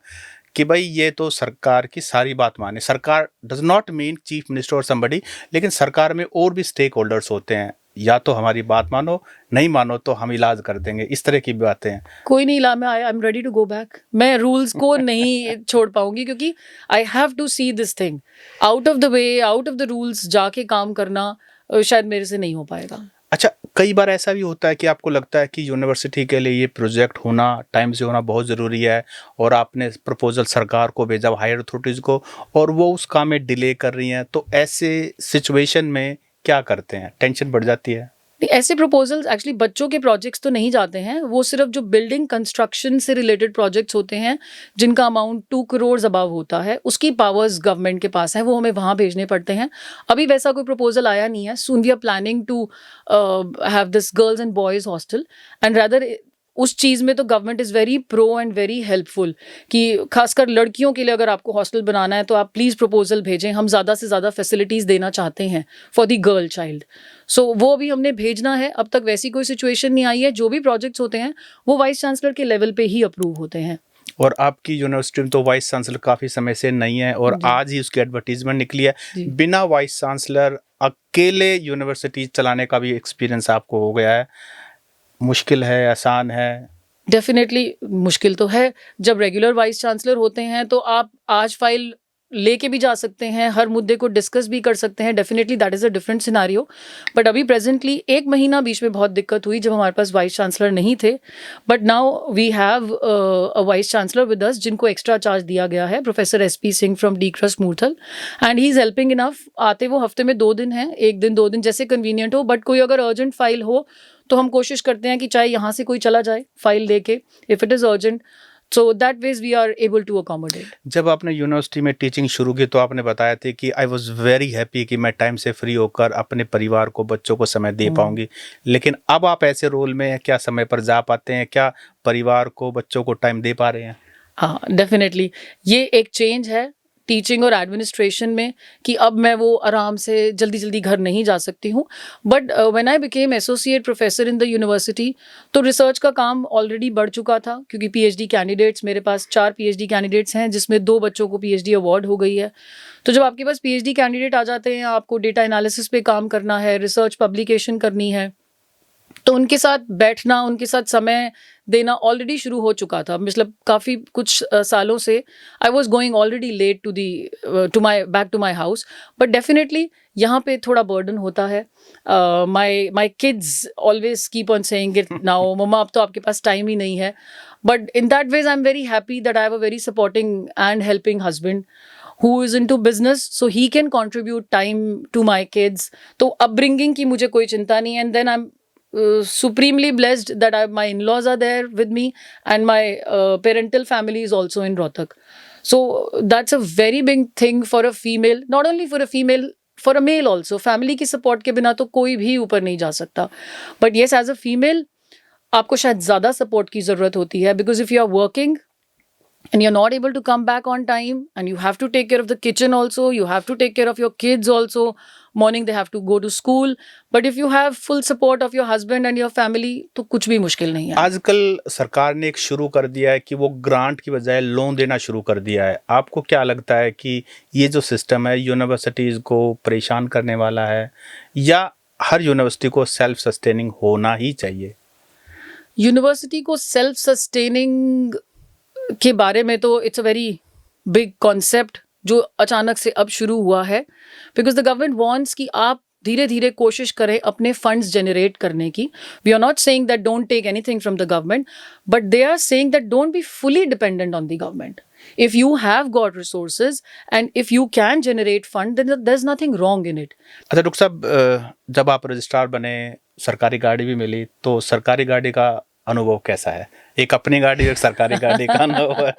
कि भाई ये तो सरकार की सारी बात माने। सरकार does not mean chief minister और समबडी, लेकिन सरकार में और भी स्टेक होल्डर्स होते हैं, या तो हमारी बात मानो, नहीं मानो तो हम इलाज कर देंगे, इस तरह की बातें हैं। कोई नहीं ला, मैं I am ready to go back. मैं रूल्स को नहीं छोड़ पाऊंगी क्योंकि I have to see this thing out of the way, out of the rules जाके काम करना शायद मेरे से नहीं हो पाएगा। अच्छा, कई बार ऐसा भी होता है कि आपको लगता है कि यूनिवर्सिटी के लिए ये प्रोजेक्ट होना, टाइम से होना बहुत ज़रूरी है, और आपने प्रपोजल सरकार को भेजा, हायर अथॉरिटीज़ को, और वो उस काम में डिले कर रही हैं, तो ऐसे सिचुएशन में क्या करते हैं? टेंशन बढ़ जाती है? ऐसे प्रपोजल्स एक्चुअली बच्चों के प्रोजेक्ट्स तो नहीं जाते हैं, वो सिर्फ जो बिल्डिंग कंस्ट्रक्शन से रिलेटेड प्रोजेक्ट्स होते हैं जिनका अमाउंट 2 करोड़ अबव होता है, उसकी पावर्स गवर्नमेंट के पास है, वो हमें वहाँ भेजने पड़ते हैं। अभी वैसा कोई प्रपोजल आया नहीं है। Soon we are planning to have this girls and boys hostel, and rather उस चीज़ में तो government is very pro and very helpful कि खासकर लड़कियों के लिए अगर आपको हॉस्टल बनाना है तो आप प्लीज़ प्रपोजल भेजें, हम ज़्यादा से ज़्यादा फैसिलिटीज़ देना चाहते हैं फॉर दी गर्ल चाइल्ड। सो वो भी हमने भेजना है। अब तक वैसी कोई सिचुएशन नहीं आई है। जो भी प्रोजेक्ट्स होते हैं वो वाइस चांसलर के लेवल पे ही अप्रूव होते हैं। और आपकी यूनिवर्सिटी में तो वाइस चांसलर काफ़ी समय से नहीं है, और जी। आज ही उसकी एडवर्टीजमेंट निकली है। जी। बिना वाइस चांसलर अकेले यूनिवर्सिटी चलाने का भी एक्सपीरियंस आपको हो गया है। मुश्किल है, आसान है? डेफिनेटली मुश्किल तो है। जब रेगुलर वाइस चांसलर होते हैं तो आप आज फाइल लेके भी जा सकते हैं, हर मुद्दे को डिस्कस भी कर सकते हैं। Definitely that is a different scenario. But अभी प्रेजेंटली 1 महीना बीच में बहुत दिक्कत हुई जब हमारे पास वाइस चांसलर नहीं थे। But now we have a vice chancellor with us जिनको एक्स्ट्रा चार्ज दिया गया है, professor SP Singh from DCRUST Murthal, and he is helping enough. आते वो हफ्ते में 2 दिन हैं, 1 दिन 2 दिन जैसे कन्वीनियंट हो। बट कोई अगर अर्जेंट फाइल हो तो हम कोशिश करते हैं कि चाहे यहाँ से कोई चला जाए फाइल लेके, if it is urgent. So that ways we are able to accommodate. जब आपने यूनिवर्सिटी में टीचिंग शुरू की तो आपने बताया था कि आई वॉज वेरी हैप्पी कि मैं टाइम से फ्री होकर अपने परिवार को, बच्चों को समय दे पाऊंगी। लेकिन अब आप ऐसे रोल में हैं, क्या समय पर जा पाते हैं? क्या परिवार को, बच्चों को टाइम दे पा रहे हैं? हाँ, डेफिनेटली ये एक चेंज है टीचिंग और एडमिनिस्ट्रेशन में कि अब मैं वो आराम से जल्दी जल्दी घर नहीं जा सकती हूँ। But when I became associate professor in the university तो रिसर्च का काम ऑलरेडी बढ़ चुका था, क्योंकि PhD कैंडिडेट्स, मेरे पास 4 PhD कैंडिडेट्स हैं जिसमें 2 बच्चों को PhD अवार्ड हो गई है। तो जब आपके पास PhD कैंडिडेट आ जाते हैं, आपको डेटा एनालिसिस पे काम करना है, रिसर्च पब्लिकेशन करनी है, तो उनके साथ बैठना, उनके साथ समय देना ऑलरेडी शुरू हो चुका था। मतलब काफ़ी कुछ सालों से I was going already late to my house. But definitely यहाँ पे थोड़ा बर्डन होता है। My kids always keep on saying it now, मम्मा अब तो आपके पास टाइम ही नहीं है। But in that ways I am very happy that I have a very supporting and helping husband who is into business, so he can contribute time to my kids. तो upbringing की मुझे कोई चिंता नहीं है। And then I'm supremely blessed that my in-laws are there with me, and my parental family is also in Rohtak. So that's a very big thing for a female, not only for a female, for a male also. Family की support के बिना तो कोई भी ऊपर नहीं जा सकता। But yes, as a female आपको शायद ज़्यादा support की ज़रूरत होती है, because if you are working and you're not able to come back on time, and you have to take care of the kitchen also, you have to take care of your kids also. Morning they have to go to school, but if you have full support of your husband and your family, तो कुछ भी मुश्किल नहीं है. आजकल सरकार ने एक शुरू कर दिया है कि वो ग्रांट की बजाय लोन देना शुरू कर दिया है. आपको क्या लगता है कि ये जो सिस्टम है यूनिवर्सिटीज़ को परेशान करने वाला है, या हर यूनिवर्सिटी को सेल्फ सस्टेनिंग होना ही चाहिए? यूनिवर्सिटी को सेल्फ सस्टेनिंग के बारे में तो it's a very big concept जो अचानक से अब शुरू हुआ है, बिकॉज द गवर्नमेंट वांट्स कि आप धीरे धीरे कोशिश करें अपने फंड्स जनरेट करने की. We are not saying that don't take anything from the government, but they are saying that don't be fully dependent on the government. If you have got resources and if you can generate fund, then there's nothing wrong in it. अच्छा doctor साहब, जब आप registrar बने, सरकारी गाड़ी भी मिली, तो सरकारी गाड़ी का अनुभव कैसा है? एक अपनी गाड़ी और सरकारी गाड़ी का अनुभव है.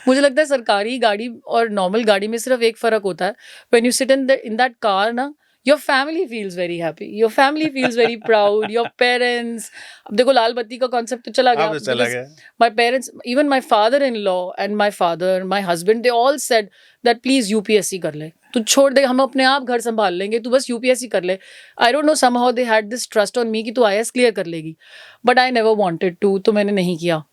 मुझे लगता है सरकारी गाड़ी और नॉर्मल गाड़ी में सिर्फ एक फ़र्क होता है. When you sit in that car ना, your family feels very happy, your family feels very proud, your parents. अब देखो लाल बत्ती का कॉन्सेप्ट तो चला गया. My parents, even my father-in-law and my father, my husband, they all said that please UPSC कर ले, तू छोड़ दे, हम अपने आप घर संभाल लेंगे, तू बस UPSC कर ले. I don't know, somehow they had this trust on me कि तू IAS क्लियर कर लेगी, but I never wanted to, तो मैंने नहीं किया.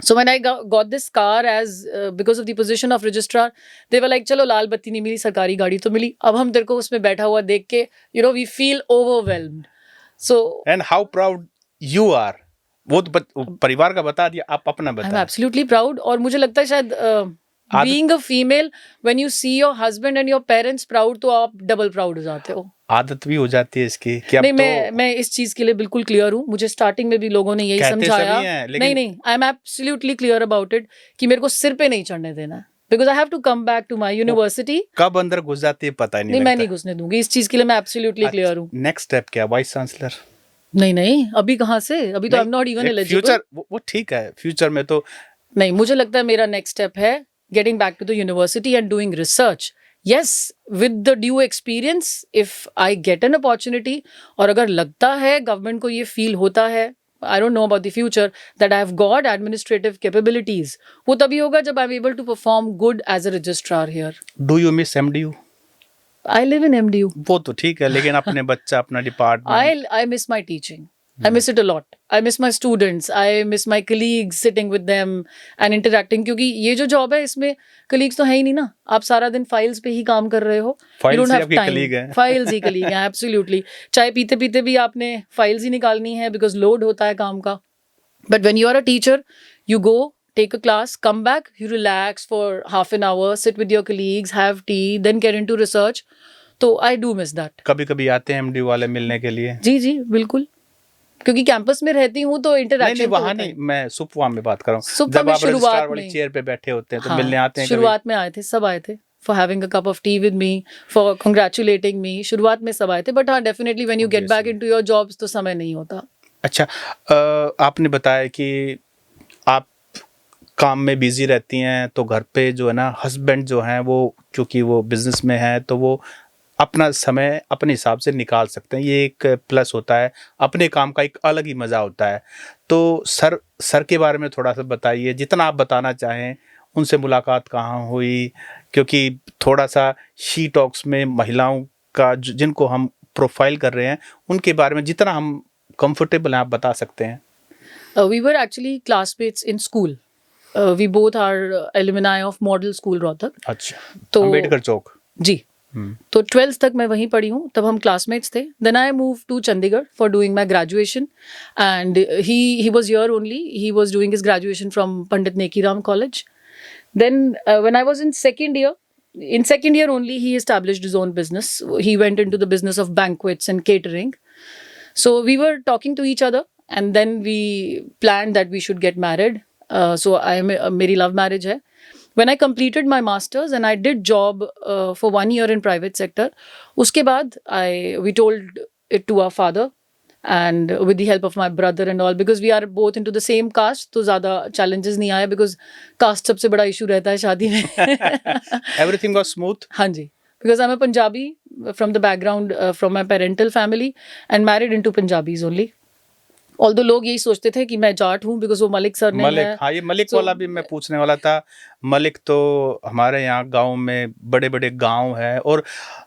So when I got this car as because of the position of registrar, they were like, चलो लाल बत्ती नहीं मिली, सरकारी गाड़ी तो मिली, अब हम तेरे को उसमें बैठा हुआ देख के, you know, we feel overwhelmed. So and how proud you are, वो तो परिवार का बता दिया, आप अपना बताएं. I'm absolutely proud. और मुझे लगता है शायद being a female, when you see your husband and your parents proud, तो आप डबल प्राउड हो जाते हो. आदत भी हो जाती है इसकी कि नहीं, मैं इस चीज के लिए बिल्कुल क्लियर हूँ. मुझे स्टार्टिंग में भी लोगों ने यही समझाया. नहीं, I am absolutely clear about it कि मेरे को सिर पे नहीं चढ़ने देना, because I have to come back to my university. कब अंदर घुस जाती है पता ही नहीं. मैं नहीं घुसने दूंगी, इस चीज के लिए मैं एब्सोल्युटली क्लियर हूँ. नेक्स्ट स्टेप क्या, वाइस चांसलर? नहीं, अभी कहाँ से, अभी तो I am not even eligible. Future वो ठीक है, फ्यूचर में तो नहीं. मुझे लगता है मेरा नेक्स्ट स्टेप है getting back to the university and doing research. Yes, with the due experience, if I get an opportunity, और अगर लगता है गवर्नमेंट को ये फील होता है, I don't know about the future, that I have got administrative capabilities, वो तभी होगा जब I'm able to perform good as a registrar here. Do you miss MDU? I live in MDU. वो तो ठीक है, लेकिन अपने बच्चा, अपना department. I miss my teaching. I miss it a lot. I miss my students. I miss my colleagues, sitting with them and interacting. क्योंकि ये जो जॉब है इसमें colleagues तो है ही नहीं ना. आप सारा दिन फाइल्स पे ही काम कर रहे हो. फाइल्स ही आपकी colleague है. फाइल्स ही colleague हैं, absolutely. चाय पीते पीते भी आपने फाइल्स ही निकालनी है because लोड होता है काम का. But when you are a teacher, you go, take a class, come back, you relax for half an hour, sit with your colleagues, have tea, then get into research. तो I do miss that. कभी-कभी आते हैं MDU वाले मिलने के लिए? जी, बिल्कुल. क्योंकि कैंपस में रहती हूँ तो इंटरैक्शन नहीं, वहाँ नहीं, मैं सुपवा में बात कर रहा हूँ. जब आप रजिस्ट्रार वाली चेयर पे बैठे होते हैं तो मिलने आते हैं. शुरुआत में आए थे, सब आए थे for having a cup of tea with me, for congratulating me. शुरुआत में सब आए थे, बट हाँ definitely when you get back into your jobs तो समय नहीं होता. अच्छा, आपने बताया कि आप काम में बिजी रहती हैं, तो घर पे जो है ना हस्बैंड जो हैं वो क्योंकि वो बिजनेस में हैं तो वो अपना समय अपने हिसाब से निकाल सकते हैं. ये एक प्लस होता है, अपने काम का एक अलग ही मज़ा होता है. तो सर के बारे में थोड़ा सा बताइए, जितना आप बताना चाहें. उनसे मुलाकात कहाँ हुई, क्योंकि थोड़ा सा शी टॉक्स में महिलाओं का जिनको हम प्रोफाइल कर रहे हैं उनके बारे में जितना हम कंफर्टेबल हैं आप बता सकते हैं. We were actually classmates in school. We both are alumni of Model School Rohtak. अच्छा, तो अम्बेडकर चौक. जी, तो 12th तक मैं वहीं पढ़ी हूँ, तब हम क्लासमेट्स थे. Then I move to Chandigarh for doing my graduation and he was here only. He was doing his graduation from Pandit Nekiram college. Then when I was in second year only he established his own business. He went into the business of banquets and catering. So we were talking to each other and then we planned that we should get married. So मेरी love marriage है. When I completed my masters and I did job for 1 year in private sector, उसके बाद we told it to our father and with the help of my brother and all, because we are both into the same caste, तो ज़्यादा challenges नहीं आया because caste सबसे बड़ा issue रहता है शादी में. Everything was smooth? हाँ जी, because I'm a Punjabi from the background from my parental family and married into Punjabis only. Although लोग यही सोचते थे कि मैं जाट हूँ बिकॉज वो मलिक सर ने मलिक, है। हाँ, ये मलिक So, वाला भी मैं पूछने वाला था। मलिक तो हमारे यहाँ गांव में बड़े बड़े गांव है, और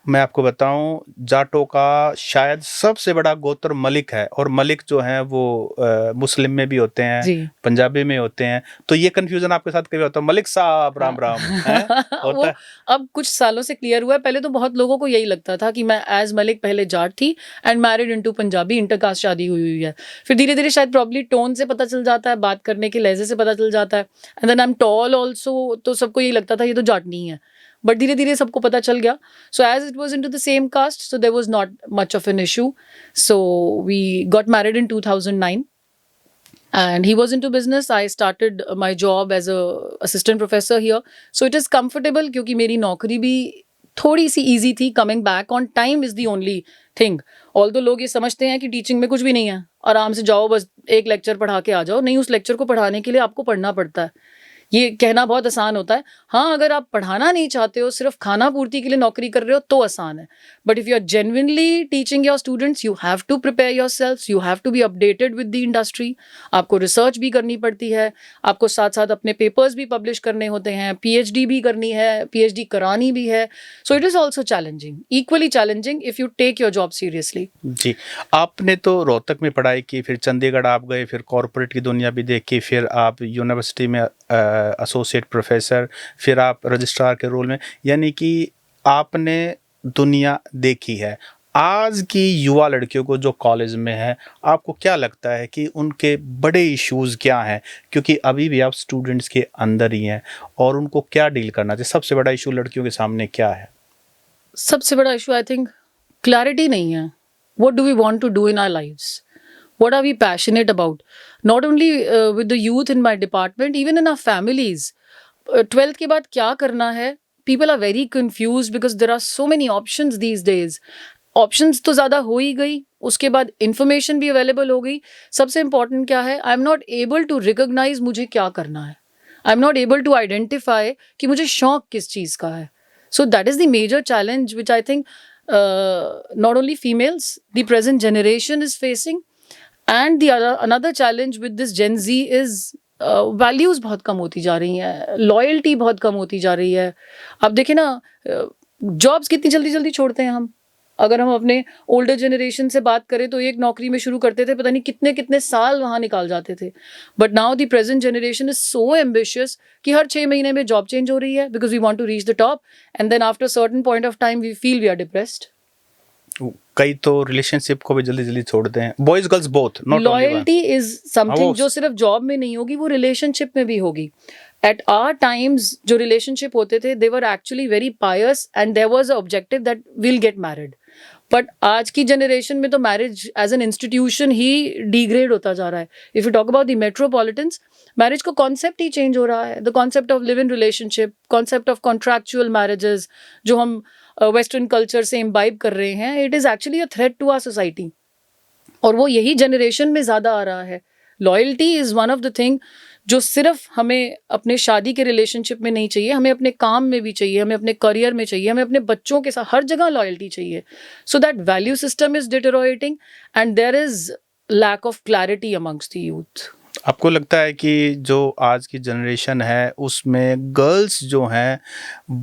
मैं आपको बताऊं जाटों का शायद सबसे बड़ा गोत्र मलिक है, और मलिक जो है वो मुस्लिम में भी होते हैं, जी पंजाबी में होते हैं। तो ये कंफ्यूजन आपके साथ कभी होता है? मलिक साहब राम राम है वो होता है? अब कुछ सालों से क्लियर हुआ है। पहले तो बहुत लोगों को यही लगता था कि मैं एज मलिक पहले जाट थी and married into Punjabi, intercaste शादी हुई है। फिर धीरे धीरे शायद प्रॉब्ली टोन से पता चल जाता है, बात करने के लहजे से पता चल जाता है। And then I am tall also, तो सबको यही लगता था ये तो जाट नहीं है। बट धीरे धीरे सबको पता चल गया। So as it was into the same caste, so there was not much of an issue. So we got married in 2009 and he was into business. I started my job as a assistant professor here, so it is comfortable क्योंकि मेरी नौकरी भी थोड़ी सी easy थी. Coming back on time is the only thing. Although लोग ये समझते हैं कि टीचिंग में कुछ भी नहीं है, आराम से जाओ बस एक लेक्चर पढ़ा के आ जाओ, नहीं, उस लेक्चर को पढ़ाने के लिए आपको पढ़ना पड़ता है। ये कहना बहुत आसान होता है, हाँ, अगर आप पढ़ाना नहीं चाहते हो, सिर्फ खाना पूर्ति के लिए नौकरी कर रहे हो तो आसान है। But if you are genuinely teaching your students, you have to prepare yourself, you have to be updated with the industry. आपको रिसर्च भी करनी पड़ती है, आपको साथ साथ अपने पेपर्स भी पब्लिश करने होते हैं, पीएचडी भी करनी है, पीएचडी करानी भी है। So it is also challenging, equally challenging if you take your job seriously. जी, आपने तो रोहतक में पढ़ाई की, फिर चंडीगढ़ आप गए, फिर कॉरपोरेट की दुनिया भी देखी, फिर आप यूनिवर्सिटी में एसोसिएट प्रोफेसर, फिर आप रजिस्ट्रार के रोल में, यानी कि आपने दुनिया देखी है। आज की युवा लड़कियों को जो कॉलेज में है, आपको क्या लगता है कि उनके बड़े इश्यूज़ क्या हैं? क्योंकि अभी भी आप स्टूडेंट्स के अंदर ही हैं, और उनको क्या डील करना चाहिए? सबसे बड़ा इशू लड़कियों के सामने क्या है? सबसे बड़ा इशू आई थिंक क्लैरिटी नहीं है। What do we want to do in our lives? What are we passionate about? Not only with the youth in my department, even in our families. 12th के बाद क्या करना है? People are very confused because there are so many options these days. Options तो ज़्यादा हो ही गई, उसके बाद information भी available हो गई। सबसे important क्या है? I am not able to recognize मुझे क्या करना है। I am not able to identify कि मुझे शौक किस चीज़ का है। So that is the major challenge which I think not only females, the present generation is facing. And the another challenge with this Gen Z is values बहुत कम होती जा रही हैं, loyalty बहुत कम होती जा रही है। आप देखें ना, jobs कितनी जल्दी जल्दी छोड़ते हैं हम। अगर हम अपने ओल्डर जनरेशन से बात करें तो एक नौकरी में शुरू करते थे, पता नहीं कितने कितने साल वहाँ निकाल जाते थे। But now the present generation is so ambitious कि हर 6 महीने में जॉब चेंज हो रही है because we want to reach the top, and then after certain point of time we feel we are depressed. कई तो रिलेशनशिप को भी जल्दी जल्दी छोड़ते हैं, boys girls both, not only one. Loyalty is something वो- जो सिर्फ जॉब में नहीं होगी, वो रिलेशनशिप में भी होगी। एट आवर टाइम्स जो रिलेशनशिप होते थे, they were actually very pious and there was a objective that will get married. But आज की जनरेशन में तो मैरिज एज एन इंस्टीट्यूशन ही डिग्रेड होता जा रहा है। If you talk about the metropolitans, marriage का कॉन्सेप्ट ही चेंज हो रहा है। The concept of live in relationship, concept of contractual marriages जो हम वेस्टर्न कल्चर से इम्बाइब कर रहे हैं, it is actually a threat to our society, और वो यही जनरेशन में ज़्यादा आ रहा है। Loyalty is one of the thing जो सिर्फ हमें अपने शादी के रिलेशनशिप में नहीं चाहिए, हमें अपने काम में भी चाहिए, हमें अपने करियर में चाहिए, हमें अपने बच्चों के साथ हर जगह लॉयल्टी चाहिए। So that value system is deteriorating and there is lack of clarity amongst the youth. आपको लगता है कि जो आज की जनरेशन है उसमें गर्ल्स जो हैं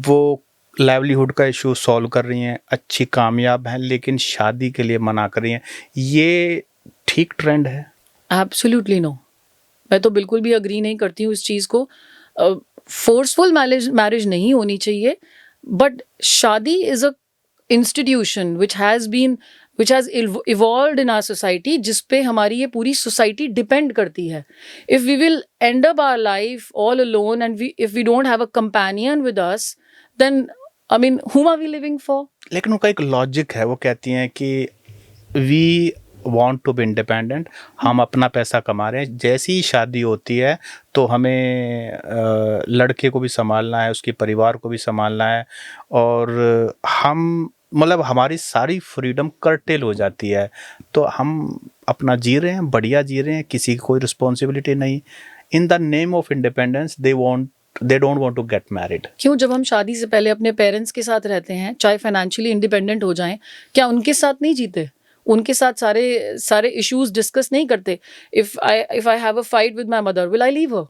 वो लाइवलीहुड का इशू सॉल्व कर रही हैं, अच्छी कामयाब हैं, लेकिन शादी के लिए मना कर रही हैं, ये ठीक ट्रेंड है? एब्सोल्युटली नो, मैं तो बिल्कुल भी अग्री नहीं करती हूँ इस चीज़ को। फोर्सफुल मैरिज नहीं होनी चाहिए, बट शादी is a institution which has evolved in our society, जिस पे हमारी ये पूरी सोसाइटी डिपेंड करती है। If we will end up our life all alone and if we don't have a companion with us, then I mean whom are we living for? लेकिन उनका एक लॉजिक है, वो कहती हैं कि we want to be independent, हम अपना पैसा कमा रहे हैं, जैसी ही शादी होती है तो हमें लड़के को भी संभालना है, उसके परिवार को भी संभालना है, और हम मतलब हमारी सारी फ्रीडम कर्टेल हो जाती है, तो हम अपना जी रहे हैं, बढ़िया जी रहे हैं, किसी की कोई रिस्पॉन्सिबिलिटी नहीं। In the name of independence they don't want to get married. क्यों? जब हम शादी से पहले अपने पेरेंट्स के साथ रहते हैं, चाहे फाइनेंशियली इंडिपेंडेंट हो जाएं, क्या उनके साथ नहीं जीते? उनके साथ सारे इश्यूज डिस्कस नहीं करते. If I have a fight with my mother, will I leave her?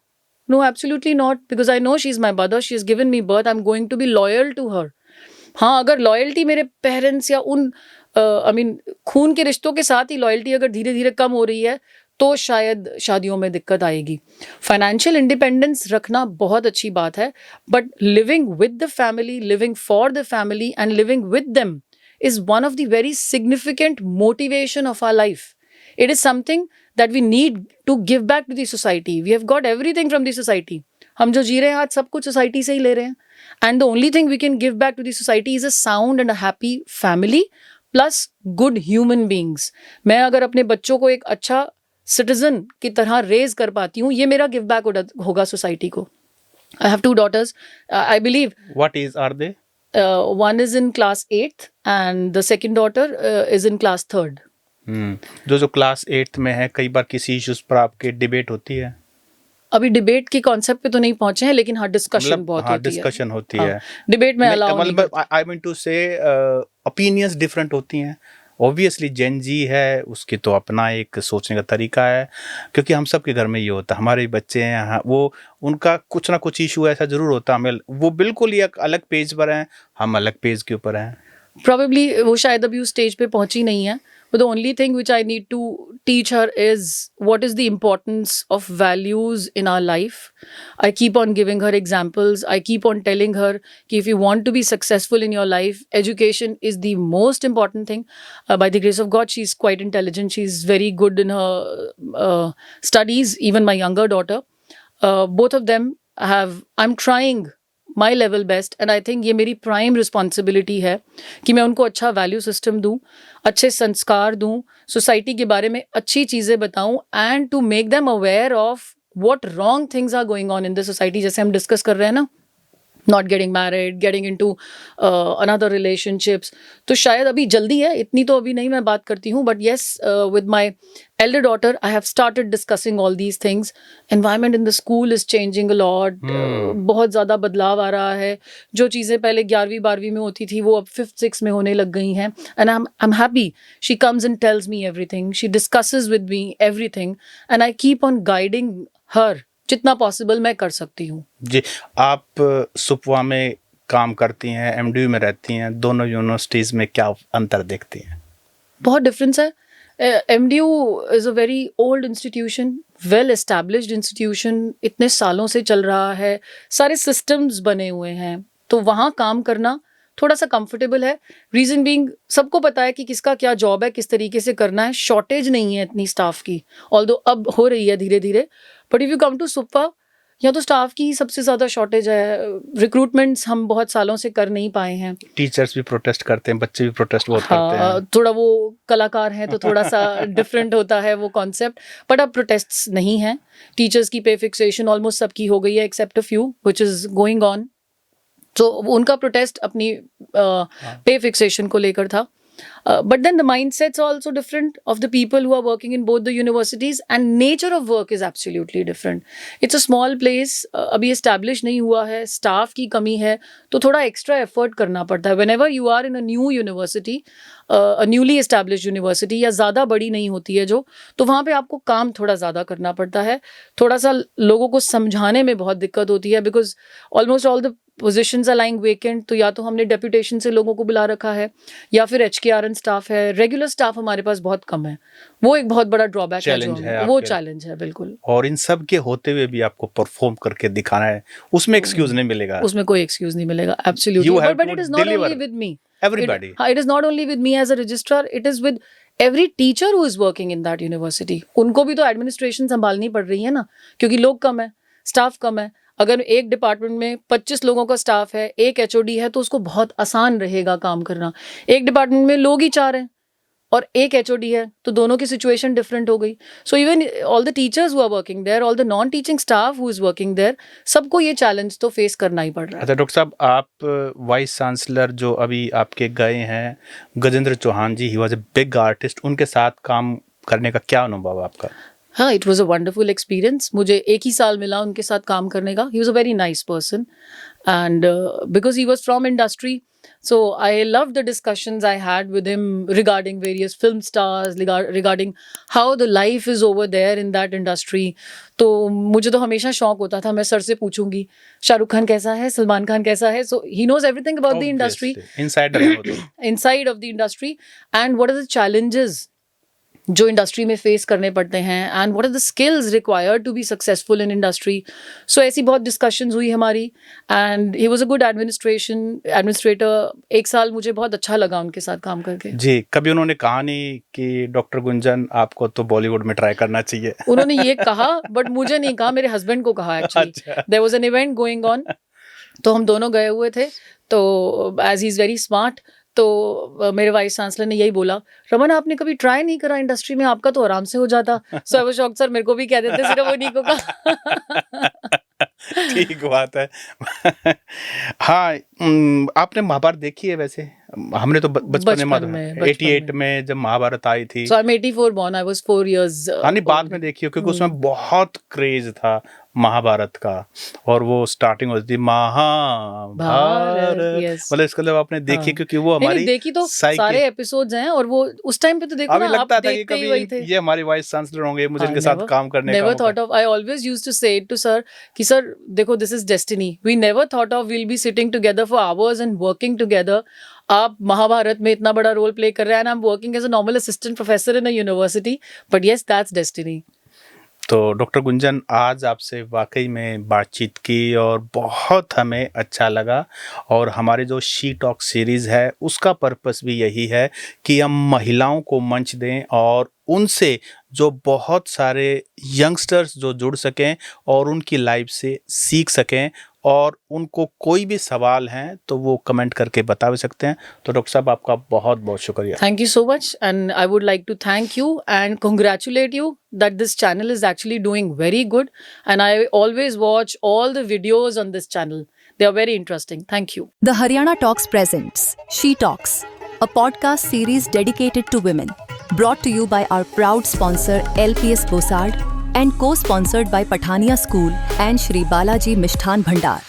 No, absolutely not, because I know she's my mother, she has given me birth, I'm going to be loyal to her. हाँ, अगर loyalty मेरे parents या उन खून के रिश्तों के साथ ही लॉयल्टी अगर धीरे धीरे कम हो रही है तो शायद शादियों में दिक्कत आएगी. फाइनेंशियल इंडिपेंडेंस रखना बहुत अच्छी बात है, but living with the family, living for the family and living with them is one of the very significant motivation of our life. It is something that we need to give back to the society. We have got everything from the society. हम जो जी रहे हैं आज सब कुछ society से ही ले रहे हैं. And the only thing we can give back to the society is a sound and a happy family plus good human beings. मैं अगर अपने बच्चों को एक अच्छा सिटीजन की तरह रेज कर पाती हूँ, ये मेरा गिव बैक होगा सोसाइटी को. I have 2 daughters. I believe. What age are they? One is in class 8th and the second daughter is in class 3rd. जो क्लास 8th में है, कई बार किसी इश्यूज पर आपके डिबेट होती है? अभी डिबेट के कॉन्सेप्ट पे तो नहीं पहुंचे हैं, लेकिन हाँ डिस्कशन बहुत होती है. डिस्कशन होती है. डिबेट में अलाउ नहीं. आई मीन टू से ओपिनियंस डिफरेंट होती हैं. ऑब्वियसली जेन जी है, उसकी तो अपना एक सोचने का तरीका है, क्योंकि हम सब के घर में ये होता है. हमारे बच्चे हैं, वो उनका कुछ ना कुछ इशू ऐसा जरूर होता है. हमें वो बिल्कुल ही एक अलग पेज पर हैं, हम अलग पेज के ऊपर हैं. Probably वो शायद अभी उस स्टेज पे पहुंची नहीं है. But the only thing which I need to teach her is what is the importance of values in our life. I keep on giving her examples. I keep on telling her कि if you want to be successful in your life, education is the most important thing. By the grace of God, she's quite intelligent. She's very good in her studies. Even my younger daughter, both of them have. I'm trying my level best and I think ये मेरी prime responsibility है कि मैं उनको अच्छा value system दूँ, अच्छे संस्कार दूँ, सोसाइटी के बारे में अच्छी चीज़ें बताऊँ and to make them aware of what wrong things are going on in the society. जैसे हम डिस्कस कर रहे हैं ना, not getting married, getting into another relationships. तो शायद अभी जल्दी है, इतनी तो अभी नहीं मैं बात करती हूँ, but yes, with my elder daughter, I have started discussing all these things. Environment in the school is changing a lot. बहुत ज़्यादा बदलाव आ रहा है. जो चीज़ें पहले 11वीं 12वीं में होती थी, वो अब 5th 6th में होने लग गई हैं. And I'm happy. She comes and tells me everything. She discusses with me everything. And I keep on guiding her. जितना पॉसिबल मैं कर सकती हूँ. जी, आप सुपवा में काम करती हैं, एमडीयू में रहती हैं, दोनों यूनिवर्सिटीज़ में क्या अंतर देखती हैं? बहुत डिफरेंस है. MDU is a very old institution, well established institution, इतने सालों से चल रहा है, सारे सिस्टम्स बने हुए हैं, तो वहाँ काम करना थोड़ा सा कंफर्टेबल है. रीज़न बीइंग सबको पता है कि किसका क्या जॉब है, किस तरीके से करना है. शॉर्टेज नहीं है इतनी स्टाफ की, ऑल्दो अब हो रही है धीरे धीरे. But if you come to SUPVA, यहाँ तो स्टाफ की सबसे ज़्यादा शॉर्टेज है. रिक्रूटमेंट्स हम बहुत सालों से कर नहीं पाए हैं. टीचर्स भी प्रोटेस्ट करते हैं, बच्चे भी प्रोटेस्ट बहुत करते हैं. थोड़ा वो कलाकार हैं तो थोड़ा सा डिफरेंट होता है वो कॉन्सेप्ट. बट अब प्रोटेस्ट्स नहीं हैं. टीचर्स की पे फिक्सेशन ऑलमोस्ट सबकी हो गई है except a few which is going on. तो उनका प्रोटेस्ट अपनी पे फिक्सेशन को लेकर था. But then the mindsets are also different of the people who are working in both the universities, and nature of work is absolutely different. It's a small place, अभी establish नहीं हुआ है, staff की कमी है, तो थोड़ा extra effort करना पड़ता है. Whenever you are in a new university, a newly established university, या ज़्यादा बड़ी नहीं होती है जो, तो वहाँ पे आपको काम थोड़ा ज़्यादा करना पड़ता है. थोड़ा सा लोगों को समझाने में बहुत दिक्कत होती है, because almost all the positions are lying vacant. तो या तो हमने डेप्यूटेशन से लोगों को बुला रखा है, या फिर HKRN स्टाफ है. रेगुलर स्टाफ हमारे पास बहुत कम है. वो एक बहुत बड़ा ड्रॉबैक है, वो चैलेंज है बिल्कुल. और इन सब के होते हुए भी आपको परफॉर्म करके दिखाना है, उसमें एक्सक्यूज नहीं मिलेगा. उसमें कोई एक्सक्यूज नहीं मिलेगा. Absolutely. But it is not only with me. Everybody. It is not only with me as a registrar, it is with every teacher who is working in that university. उनको भी तो administration संभालनी पड़ रही है ना, क्योंकि लोग कम है, स्टाफ कम है. अगर एक डिपार्टमेंट में 25 लोगों का स्टाफ है, एक HOD है, तो उसको बहुत आसान रहेगा काम करना. एक डिपार्टमेंट में लोग ही 4 हैं और एक HOD है, तो दोनों की सिचुएशन डिफरेंट हो गई. So even all the teachers who are working there, all the non teaching staff who is working there, सबको ये चैलेंज तो फेस करना ही पड़ रहा है. अच्छा डॉक्टर साहब, आप वाइस चांसलर जो अभी आपके गए हैं, Gajendra Chauhan ji, he was a big artist, उनके साथ काम करने का क्या अनुभव आपका? हाँ, it was a wonderful experience. मुझे एक ही साल मिला उनके साथ काम करने का. He was a very nice person and because he was from industry, so I loved the discussions I had with him regarding various film stars, regarding how the life is over there in that industry. तो मुझे तो हमेशा शौक होता था, मैं sir से पूछूंगी शाहरुख खान कैसा है, सलमान खान कैसा है. So he knows everything about the industry, inside of the industry, and what are the challenges जो इंडस्ट्री में फेस करने पड़ते हैं, and what are the skills required to be successful in industry. So ऐसी बहुत डिस्कशंस हुई हमारी, and he was a good administrator. एक साल मुझे बहुत अच्छा लगा उनके साथ काम करके. जी, कभी उन्होंने कहा नहीं कि डॉक्टर गुंजन आपको तो बॉलीवुड में ट्राई करना चाहिए? उन्होंने ये कहा, बट मुझे नहीं कहा, मेरे हस्बैंड को कहा actually. There was an event going on, तो हम दोनों गए हुए थे. तो as he is very smart, तो मेरे वाइस चांसलर ने यही बोला, रमन आपने कभी ट्राई नहीं करा इंडस्ट्री में, आपका तो आराम से हो जाता. सो आई वाज शॉक्ड. सर मेरे को भी कह देते, सिर्फ उन्हीं को कहा. ठीक बात है. हाँ, आपने महाभारत देखी है? वैसे हमने तो बचपन में 88 में जब महाभारत आई थी. So I'm 84 born, I was 4 years. नहीं, बाद में देखी हो, क्योंकि उसमें बहुत क्रेज था महाभारत का, और वो स्टार्टिंग होती थी महाभारत, मतलब इसका मतलब आपने देखी, क्योंकि वो हमारी देखी तो सारे एपिसोड्स हैं, और वो उस टाइम पे तो देखो ना, आप देखते ही वही थे. ये हमारे वाइस चांसलर होंगे, मुझे इनके साथ काम करने का never thought of. I always used to say it to sir कि सर देखो, this is destiny. We never thought of we'll be sitting together for hours and working together. आप महाभारत में इतना बड़ा रोल प्ले कर रहे हैं, and I'm working as a normal assistant professor in a university. But yes, that's destiny. तो doctor Gunjan, आज आपसे वाकई में बातचीत की और बहुत हमें अच्छा लगा. और हमारे जो शी टॉक सीरीज़ है उसका पर्पस भी यही है कि हम महिलाओं को मंच दें और उनसे जो बहुत सारे यंगस्टर्स जो जुड़ सकें और उनकी लाइफ से सीख सकें, और उनको कोई भी सवाल हैं तो वो कमेंट करके बता भी सकते हैं. तो डॉक्टर साहब, आपका बहुत बहुत शुक्रिया. Thank you so much, and I would like to thank you and congratulate you that this channel is actually doing very good, and I always watch all the videos on this channel. They are very interesting. Thank you. The Haryana Talks presents She Talks, a podcast series dedicated to women, brought to you by our proud sponsor LPS Bosard and co-sponsored by Pathania School and Shri Balaji Mishthan Bhandar.